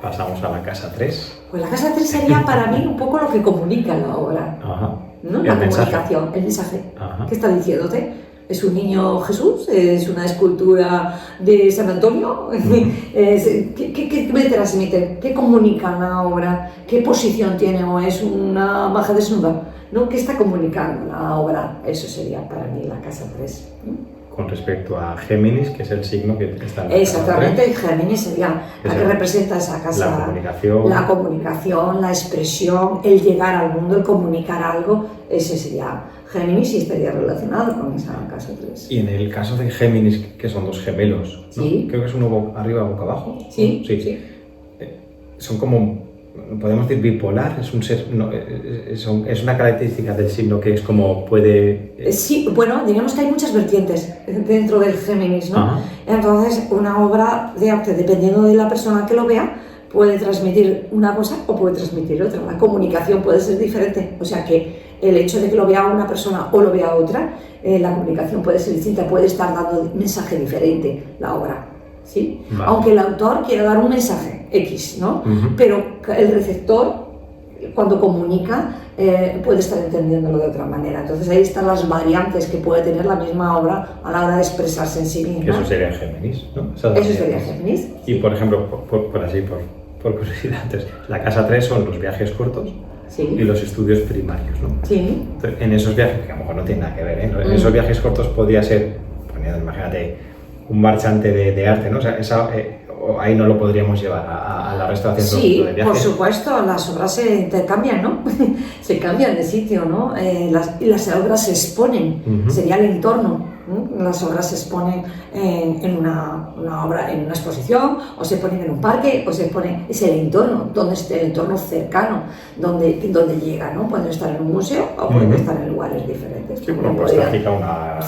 Speaker 1: pasamos a la casa 3.
Speaker 2: Pues la casa 3 sería para mí un poco lo que comunica la obra.
Speaker 1: Ajá.
Speaker 2: ¿No? La comunicación, el mensaje.
Speaker 1: Ajá.
Speaker 2: ¿Qué está diciéndote? ¿Es un niño Jesús? ¿Es una escultura de San Antonio? ¿Qué me transmite? ¿Qué comunica la obra? ¿Qué posición tiene? ¿O es una maja desnuda? ¿no? ¿Qué está comunicando la obra? Eso sería para mí la casa 3.
Speaker 1: Con respecto a Géminis, que es el signo que está en la
Speaker 2: exactamente, casa 3. Géminis sería la que representa esa casa.
Speaker 1: La
Speaker 2: comunicación, la expresión, el llegar al mundo, el comunicar algo, ese sería Géminis y estaría relacionado con esa casa 3.
Speaker 1: Y en el caso de Géminis, que son dos gemelos, ¿no?
Speaker 2: Sí.
Speaker 1: Creo que es uno arriba, boca abajo.
Speaker 2: Sí.
Speaker 1: Son como, podemos decir, bipolar, es un ser, no, es una característica del signo que es como puede...
Speaker 2: Sí, bueno, diríamos que hay muchas vertientes dentro del Géminis, ¿no?
Speaker 1: Ajá.
Speaker 2: Entonces, una obra de arte, dependiendo de la persona que lo vea, puede transmitir una cosa o puede transmitir otra. La comunicación puede ser diferente, o sea que el hecho de que lo vea una persona o lo vea otra, la comunicación puede ser distinta, puede estar dando un mensaje diferente la obra, ¿sí?
Speaker 1: Vale.
Speaker 2: Aunque el autor quiera dar un mensaje X, ¿no? Pero el receptor, cuando comunica, puede estar entendiéndolo de otra manera. Entonces ahí están las variantes que puede tener la misma obra a la hora de expresarse en sí misma.
Speaker 1: Eso sería Géminis, ¿no?
Speaker 2: Eso sería Géminis.
Speaker 1: Y por ejemplo, por curiosidad, entonces, la casa 3 son los viajes cortos.
Speaker 2: Sí.
Speaker 1: Y los estudios primarios, ¿no?
Speaker 2: Sí.
Speaker 1: Entonces, en esos viajes, que a lo mejor no tiene nada que ver, ¿eh? En esos viajes cortos podría ser, imagínate, un marchante de arte, ¿no? O sea, ahí no lo podríamos llevar a la restauración.
Speaker 2: Sí,
Speaker 1: de viajes.
Speaker 2: por supuesto, las obras se intercambian, ¿no? Se cambian de sitio, ¿no? Las obras se exponen, sería el entorno. Las obras se exponen en una obra, en una exposición, o se ponen en un parque, o se ponen, es el entorno, donde esté el entorno cercano, donde llega, ¿no? Pueden estar en un museo o pueden estar en lugares diferentes.
Speaker 1: Sí, como pues tráfica una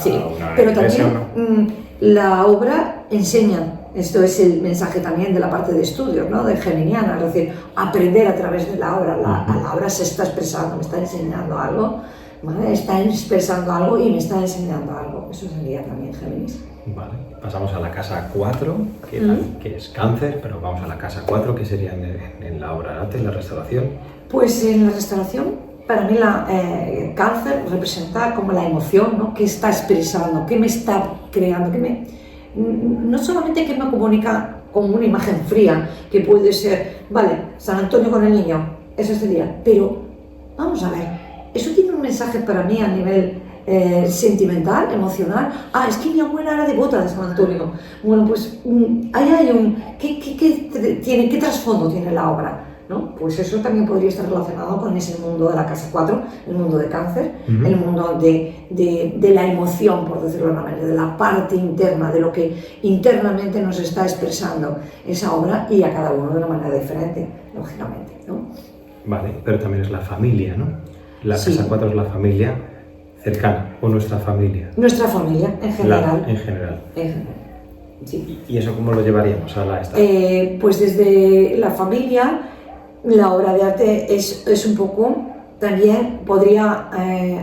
Speaker 2: pero
Speaker 1: iglesia,
Speaker 2: también la obra enseña. Esto es el mensaje también de la parte de estudios, ¿no? De Geminiana, es decir, aprender a través de la obra. La obra se está expresando, me está enseñando algo, ¿vale? Está expresando algo y me está enseñando algo. Eso sería también Géminis.
Speaker 1: Vale, pasamos a la casa 4, que es Cáncer, pero vamos a la casa 4, que sería en la obra de arte, en la restauración.
Speaker 2: Pues en la restauración, para mí Cáncer representa como la emoción, ¿no? ¿Qué está expresando? ¿Qué me está creando? No solamente que me comunica con una imagen fría, que puede ser, vale, San Antonio con el niño, eso sería, pero vamos a ver, eso tiene un mensaje para mí a nivel sentimental, emocional. Es que mi abuela era devota de San Antonio. Bueno, pues ahí hay ¿qué trasfondo tiene la obra? ¿No? Pues eso también podría estar relacionado con ese mundo de la casa 4, el mundo de Cáncer, el mundo de la emoción, por decirlo de una manera, de la parte interna, de lo que internamente nos está expresando esa obra, y a cada uno de una manera diferente, lógicamente, ¿no?
Speaker 1: Vale, pero también es la familia, ¿no? La casa 4 es la familia cercana, o nuestra familia.
Speaker 2: Nuestra familia, en general.
Speaker 1: En general.
Speaker 2: Sí.
Speaker 1: ¿Y eso cómo lo llevaríamos a la esta?
Speaker 2: Pues desde la familia, la obra de arte es un poco, también podría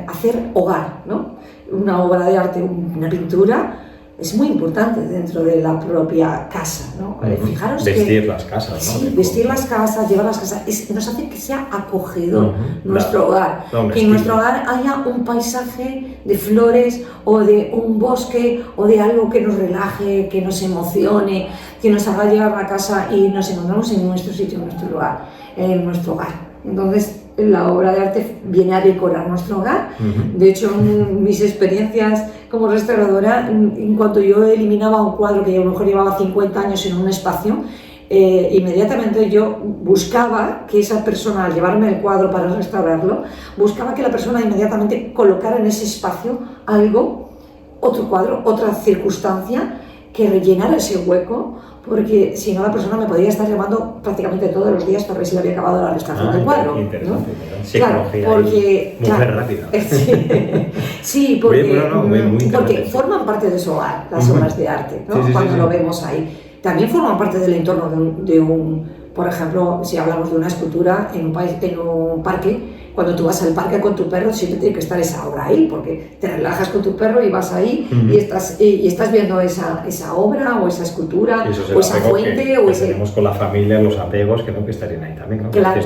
Speaker 2: hacer hogar, ¿no? Una obra de arte, una pintura, es muy importante dentro de la propia casa, ¿no? Fijaros
Speaker 1: vestir las casas, ¿no?
Speaker 2: Sí, vestir las casas, llevar las casas, nos hace que sea acogedor nuestro hogar, que en nuestro hogar haya un paisaje de flores o de un bosque o de algo que nos relaje, que nos emocione, que nos haga llegar a casa y nos encontramos en nuestro sitio, en nuestro lugar, en nuestro hogar. Entonces, la obra de arte viene a decorar nuestro hogar. De hecho, en mis experiencias como restauradora, en cuanto yo eliminaba un cuadro que a lo mejor llevaba 50 años en un espacio, inmediatamente yo buscaba que esa persona, al llevarme el cuadro para restaurarlo, buscaba que la persona inmediatamente colocara en ese espacio algo, otro cuadro, otra circunstancia que rellenara ese hueco, porque si no la persona me podría estar llamando prácticamente todos los días para ver si le había acabado la restauración del cuadro.
Speaker 1: Interesante,
Speaker 2: ¿no? Claro, porque
Speaker 1: mujer rápida.
Speaker 2: Sí, porque,
Speaker 1: muy
Speaker 2: porque forman parte de su hogar, las obras de arte, ¿no? Cuando lo vemos ahí. También forman parte del entorno de un, por ejemplo, si hablamos de una escultura en un parque. Cuando tú vas al parque con tu perro, siempre tiene que estar esa obra ahí, porque te relajas con tu perro y vas ahí y estás viendo esa obra o esa escultura o esa fuente.
Speaker 1: Que tenemos con la familia, los apegos, que estarían ahí también, ¿no?
Speaker 2: Claro,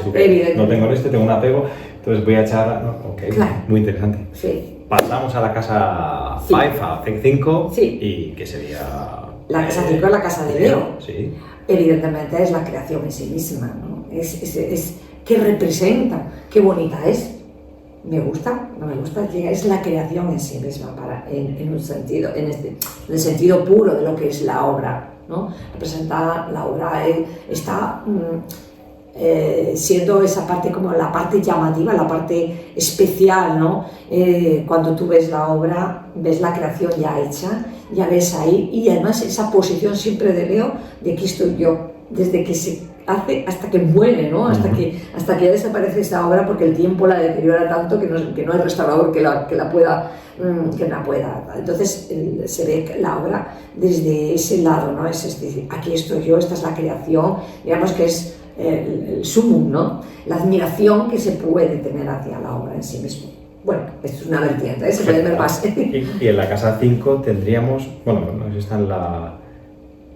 Speaker 1: no tengo tengo un apego, entonces voy a echar... ¿no? Okay, claro. Muy interesante.
Speaker 2: Sí.
Speaker 1: Pasamos a la casa 5, y que sería...
Speaker 2: La casa 5 es la casa de Leo.
Speaker 1: Sí.
Speaker 2: Evidentemente es la creación en sí misma, ¿no? ¿Qué representa? ¿Qué bonita es? me gusta, no me gusta, es la creación en sí misma, en un sentido, en el sentido puro de lo que es la obra, ¿no? Representada, la obra está siendo esa parte como la parte llamativa, la parte especial, ¿no? Cuando tú ves la obra, ves la creación ya hecha, ya ves ahí, y además esa posición siempre de Leo, de aquí estoy yo, desde que se hace hasta que muere, ¿no? Hasta que ya desaparece esta obra, porque el tiempo la deteriora tanto que no hay restaurador que la pueda. Entonces se ve la obra desde ese lado, ¿no? Es decir, aquí estoy yo, esta es la creación, digamos que es el sumum, ¿no? La admiración que se puede tener hacia la obra en sí mismo. Bueno, esto es una vertiente, se puede ver más.
Speaker 1: Y en la casa 5 tendríamos, bueno, no sé si está en la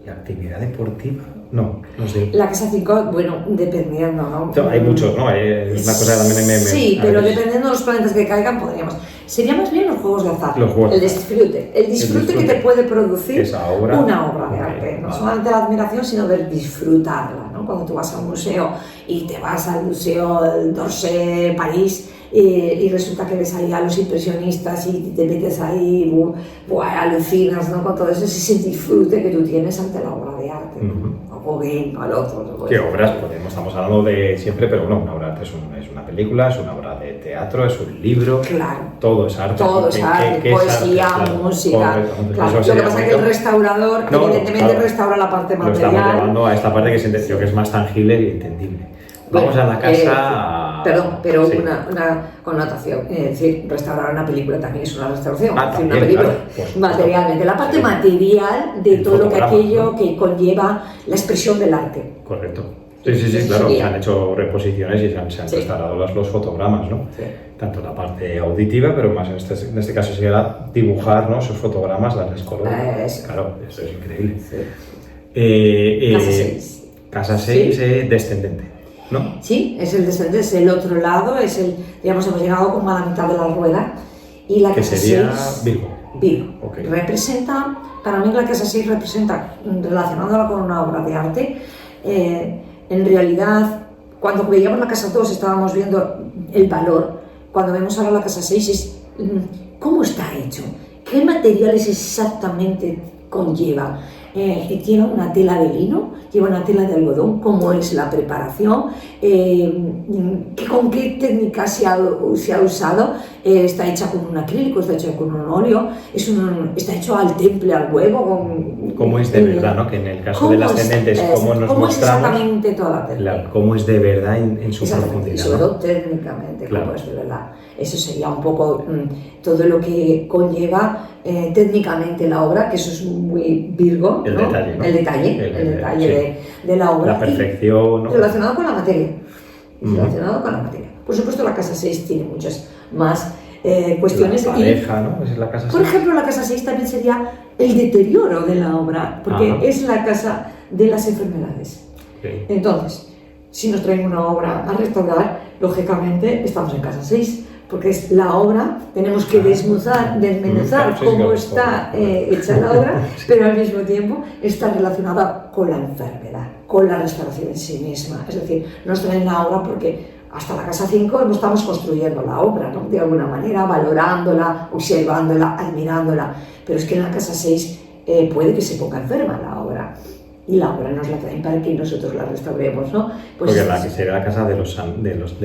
Speaker 1: actividad deportiva. No sé.
Speaker 2: La casa 5, bueno, dependiendo, ¿no?
Speaker 1: Hay muchos, ¿no? Es una cosa que también
Speaker 2: Sí, pero dependiendo de los planetas que caigan, podríamos. Sería más bien los juegos de azar. El disfrute que te puede producir una obra de arte. No solamente la admiración, sino ver disfrutarla, ¿no? Cuando tú vas a un museo y te vas al Museo d'Orsay, París, y resulta que ves ahí a los impresionistas y te metes ahí, alucinas, ¿no? Con todo eso, ese disfrute que tú tienes ante la obra de arte. O bien al otro.
Speaker 1: ¿Qué obras? Estamos hablando de siempre, pero bueno, una obra de arte es una película, es una obra de teatro, es un libro.
Speaker 2: Claro.
Speaker 1: Todo es arte.
Speaker 2: Todo es arte, poesía, música. Claro. Lo que pasa es que el restaurador, evidentemente, restaura la parte material.
Speaker 1: Lo estamos llevando a esta parte que se entendió que es más tangible y entendible. Vamos a la casa.
Speaker 2: Pero sí. Una connotación. Es decir, restaurar una película también es una restauración.
Speaker 1: También,
Speaker 2: una película.
Speaker 1: Claro,
Speaker 2: materialmente. La parte material de todo lo que aquello, ¿no? Que conlleva la expresión del arte.
Speaker 1: Correcto. Sí, claro. Se han hecho reposiciones y se han restaurado los fotogramas, ¿no? Sí. Tanto la parte auditiva, pero más en este caso sería dibujar, ¿no? Esos fotogramas, darles color. Claro, eso es increíble. Sí.
Speaker 2: Casa 6.
Speaker 1: Casa 6 descendente. ¿No?
Speaker 2: Sí, es el descendente, es el otro lado, digamos, hemos llegado como a la mitad de la rueda. Y la casa 6. Que sería Virgo. Okay. Representa, para mí la casa 6 representa, relacionándola con una obra de arte, en realidad, cuando veíamos la casa 2 estábamos viendo el valor, cuando vemos ahora la casa 6 es cómo está hecho, qué materiales exactamente conlleva. Lleva una tela de lino, lleva una tela de algodón, cómo es la preparación, con qué técnica se ha usado, está hecha con un acrílico, está hecha con un óleo, está hecho al temple, al huevo.
Speaker 1: Cómo es de verdad, ¿no? Que en el caso del ascendente es cómo nos mostramos.
Speaker 2: Exactamente toda la técnica.
Speaker 1: Cómo es de verdad en su profundidad.
Speaker 2: Y sobre todo técnicamente, claro. Cómo es de verdad. Eso sería un poco todo lo que conlleva técnicamente la obra, que eso es muy Virgo,
Speaker 1: el
Speaker 2: ¿no?
Speaker 1: Detalle, ¿no?
Speaker 2: El detalle de la obra.
Speaker 1: La perfección, ¿no?
Speaker 2: Relacionado con la materia. Relacionado con la materia. Por supuesto, la casa 6 tiene muchas más cuestiones.
Speaker 1: La pareja, ¿no? Es la casa 6.
Speaker 2: Por ejemplo, la casa 6 también sería el deterioro de la obra, porque es la casa de las enfermedades. Okay. Entonces, si nos traen una obra a restaurar, lógicamente estamos en casa 6. Porque es la obra, tenemos que desmenuzar cómo está hecha la obra, pero al mismo tiempo está relacionada con la enfermedad, con la restauración en sí misma. Es decir, nos traen la obra porque hasta la casa 5 no estamos construyendo la obra, ¿no? De alguna manera, valorándola, observándola, admirándola. Pero es que en la casa 6 puede que se ponga enferma la obra. Y la obra nos la traen para que nosotros la restauremos, ¿no?
Speaker 1: Pues porque sería la casa de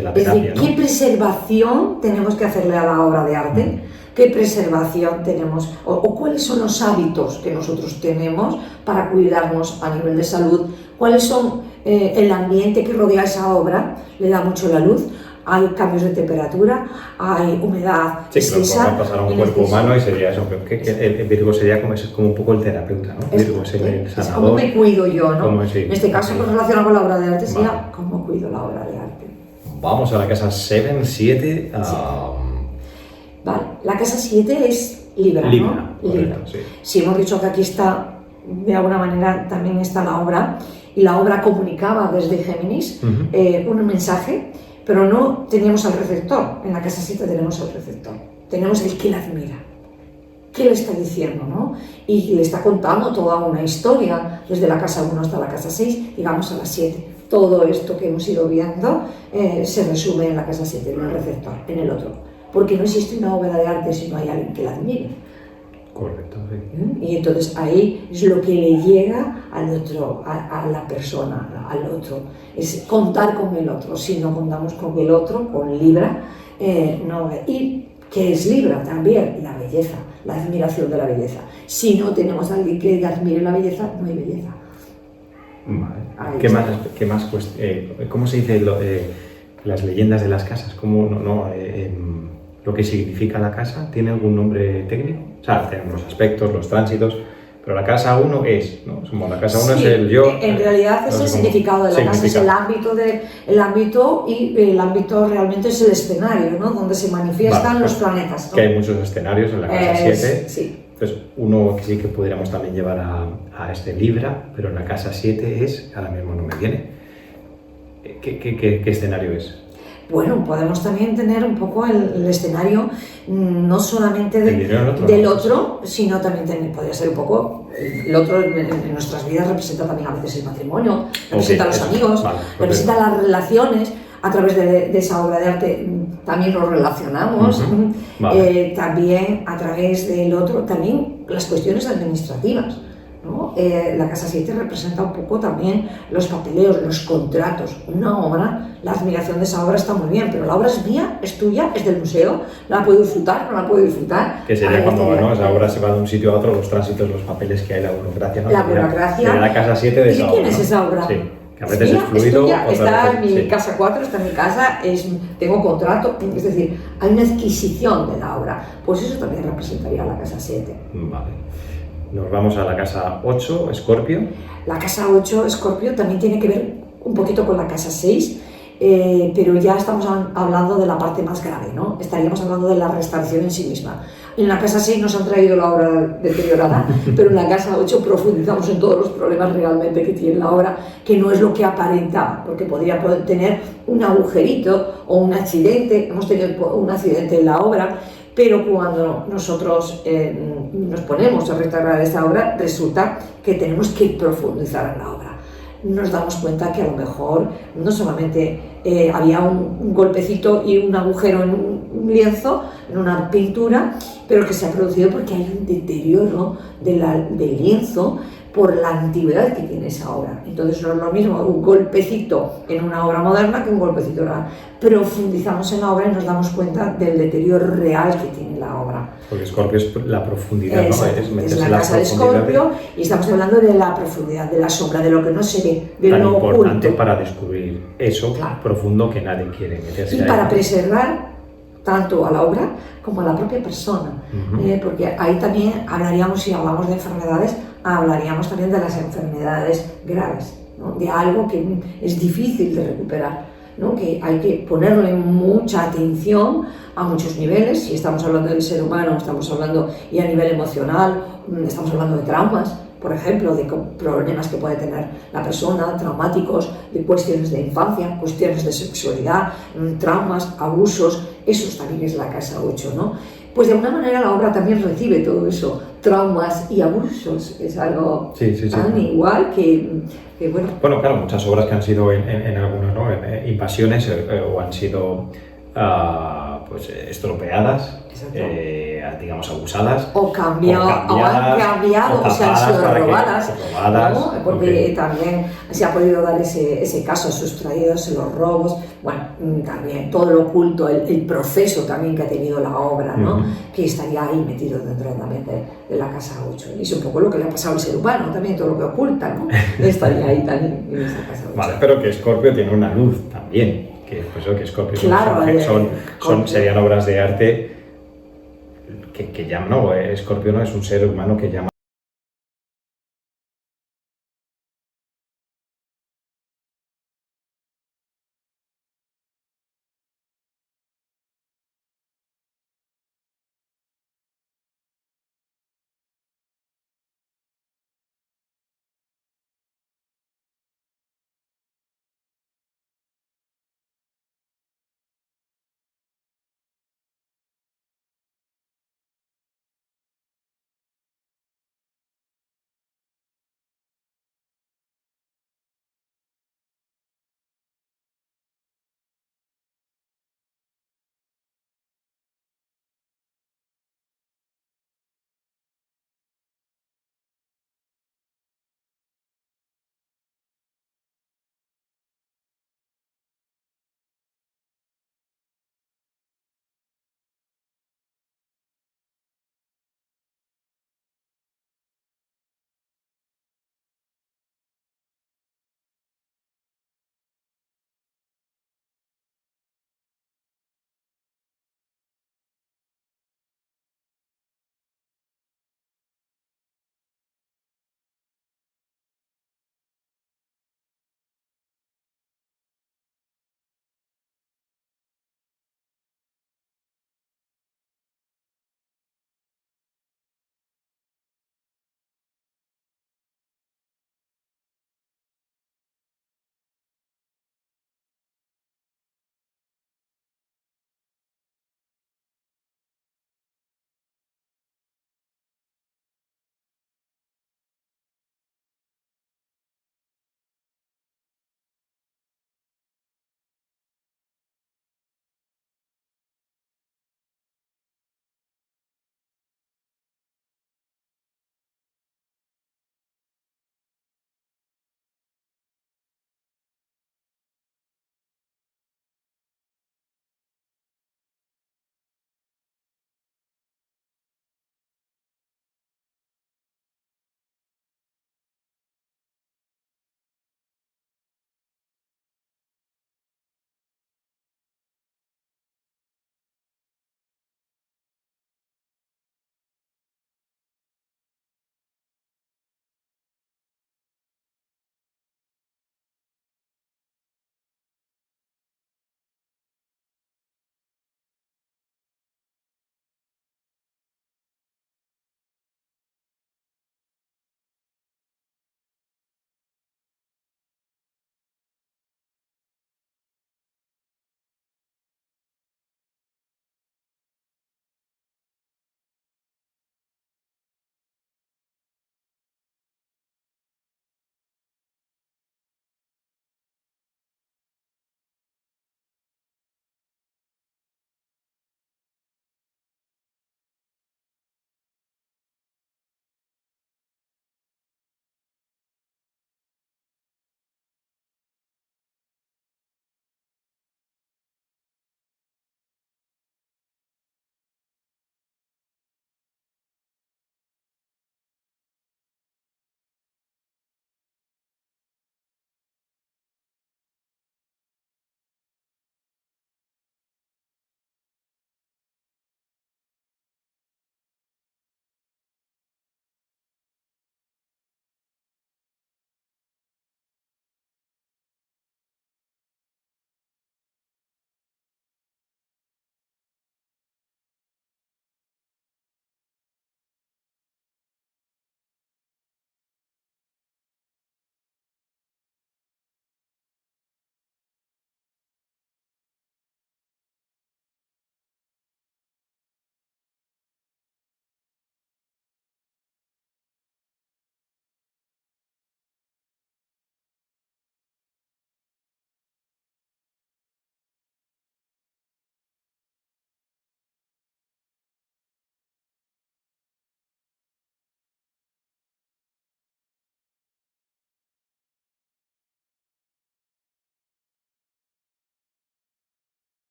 Speaker 1: la terapia, ¿no?
Speaker 2: ¿Qué preservación tenemos que hacerle a la obra de arte? ¿Qué preservación tenemos? O cuáles son los hábitos que nosotros tenemos para cuidarnos a nivel de salud? ¿Cuáles son el ambiente que rodea esa obra? ¿Le da mucho la luz? Hay cambios de temperatura, hay humedad
Speaker 1: excesiva. Sí, que lo pasar a un cuerpo humano y sería eso. El Virgo sería como un poco el terapeuta, ¿no? Virgo es el sanador.
Speaker 2: Es cómo me cuido yo, ¿no? En este caso, pues relacionado con la obra de arte, sería cómo cuido la obra de arte.
Speaker 1: Vamos a la casa 7.
Speaker 2: Vale, la casa 7 es Libra, ¿no? Libra. Sí, hemos dicho que aquí está, de alguna manera, también está la obra, y la obra comunicaba desde Géminis un mensaje. Pero no teníamos al receptor. En la casa 7 tenemos al receptor. Tenemos el que la admira. ¿Qué le está diciendo, no? Y le está contando toda una historia, desde la casa 1 hasta la casa 6, digamos a la 7. Todo esto que hemos ido viendo se resume en la casa 7, en el receptor, en el otro. porque no existe una obra de arte si no hay alguien que la admire.
Speaker 1: Correcto, sí.
Speaker 2: Y entonces ahí es lo que le llega al otro, a la persona, al otro. Es contar con el otro. Si no contamos con el otro, con Libra, no. Y que es Libra también, la belleza, la admiración de la belleza. Si no tenemos a alguien que admire la belleza, no hay belleza.
Speaker 1: Vale. ¿Qué más ¿cómo se dice las leyendas de las casas? ¿Cómo lo que significa la casa? ¿Tiene algún nombre técnico? O sea, tenemos los aspectos, los tránsitos, pero la casa 1 es, ¿no? Como la casa 1 es el yo.
Speaker 2: En realidad es el significado de la casa, es el ámbito y el ámbito realmente es el escenario, ¿no? Donde se manifiestan los planetas, ¿no?
Speaker 1: Que hay muchos escenarios en la casa 7.
Speaker 2: Sí.
Speaker 1: Entonces, uno que sí que pudiéramos también llevar a este Libra, pero en la casa 7 es, ahora mismo no me viene. ¿Qué escenario es?
Speaker 2: Bueno, podemos también tener un poco el escenario no solamente
Speaker 1: otro,
Speaker 2: del otro, sino también podría ser un poco el otro en nuestras vidas representa también a veces el matrimonio, representa a los amigos, representa las relaciones. A través de esa obra de arte también nos relacionamos, también a través del otro, también las cuestiones administrativas, ¿no? La casa 7 representa un poco también los papeleos, los contratos. Una obra, la admiración de esa obra está muy bien, pero la obra es mía, es tuya, es del museo, la puedo disfrutar, no la puedo disfrutar.
Speaker 1: Que sería cuando esa obra se va de un sitio a otro, los tránsitos, los papeles que hay, la burocracia, ¿no?
Speaker 2: La burocracia.
Speaker 1: De la casa 7 de esa obra.
Speaker 2: ¿Y quién es esa obra?
Speaker 1: Sí. Que a veces es fluido,
Speaker 2: es tuya, está en mi
Speaker 1: sí.
Speaker 2: casa 4, está en mi casa, tengo contrato, es decir, hay una adquisición de la obra. Pues eso también representaría la casa 7.
Speaker 1: Vale. Nos vamos a la casa 8, Escorpio.
Speaker 2: La casa 8, Escorpio, también tiene que ver un poquito con la casa 6, pero ya estamos hablando de la parte más grave, ¿no? Estaríamos hablando de la restauración en sí misma. En la casa 6 nos han traído la obra deteriorada, pero en la casa 8 profundizamos en todos los problemas realmente que tiene la obra, que no es lo que aparentaba, porque podría tener un agujerito o un accidente. Hemos tenido un accidente en la obra, pero cuando nosotros nos ponemos a restaurar esta obra, resulta que tenemos que profundizar en la obra. Nos damos cuenta que a lo mejor no solamente había un golpecito y un agujero en un lienzo, en una pintura, pero que se ha producido porque hay un deterioro del lienzo por la antigüedad que tiene esa obra. Entonces no es lo mismo un golpecito en una obra moderna que un golpecito en una... Profundizamos en la obra y nos damos cuenta del deterioro real que tiene la obra.
Speaker 1: Porque Escorpio es la profundidad, ¿no?
Speaker 2: Es la casa de Escorpio y estamos hablando de la profundidad, de la sombra, de lo que no se ve, de
Speaker 1: tan
Speaker 2: lo oculto.
Speaker 1: Importante para descubrir eso profundo que nadie quiere meterse.
Speaker 2: Y para preservar tanto a la obra como a la propia persona, porque ahí también hablaríamos, si hablamos de enfermedades, hablaríamos también de las enfermedades graves, ¿no? De algo que es difícil de recuperar, ¿no? Que hay que ponerle mucha atención a muchos niveles. Si estamos hablando del ser humano, estamos hablando y a nivel emocional, estamos hablando de traumas, por ejemplo, de problemas que puede tener la persona, traumáticos, de cuestiones de infancia, cuestiones de sexualidad, traumas, abusos. Eso también es la casa 8, ¿no? Pues de alguna manera la obra también recibe todo eso, traumas y abusos. Es algo tan igual que bueno.
Speaker 1: Bueno, claro, muchas obras que han sido en algunas, ¿no? Invasiones o han sido pues estropeadas, digamos abusadas,
Speaker 2: o han cambiado, o se han sido robadas, ¿no? Porque también se ha podido dar ese caso, sustraídos, los robos, bueno, también todo lo oculto, el proceso también que ha tenido la obra, ¿no? Que estaría ahí metido dentro también de la casa 8. Y es un poco lo que le ha pasado al ser humano, también todo lo que oculta, ¿no? Estaría ahí también en esa casa 8.
Speaker 1: Vale, pero que Escorpio tiene una luz también. Que Escorpio serían obras de arte que llaman, no, Escorpio no es un ser humano que llama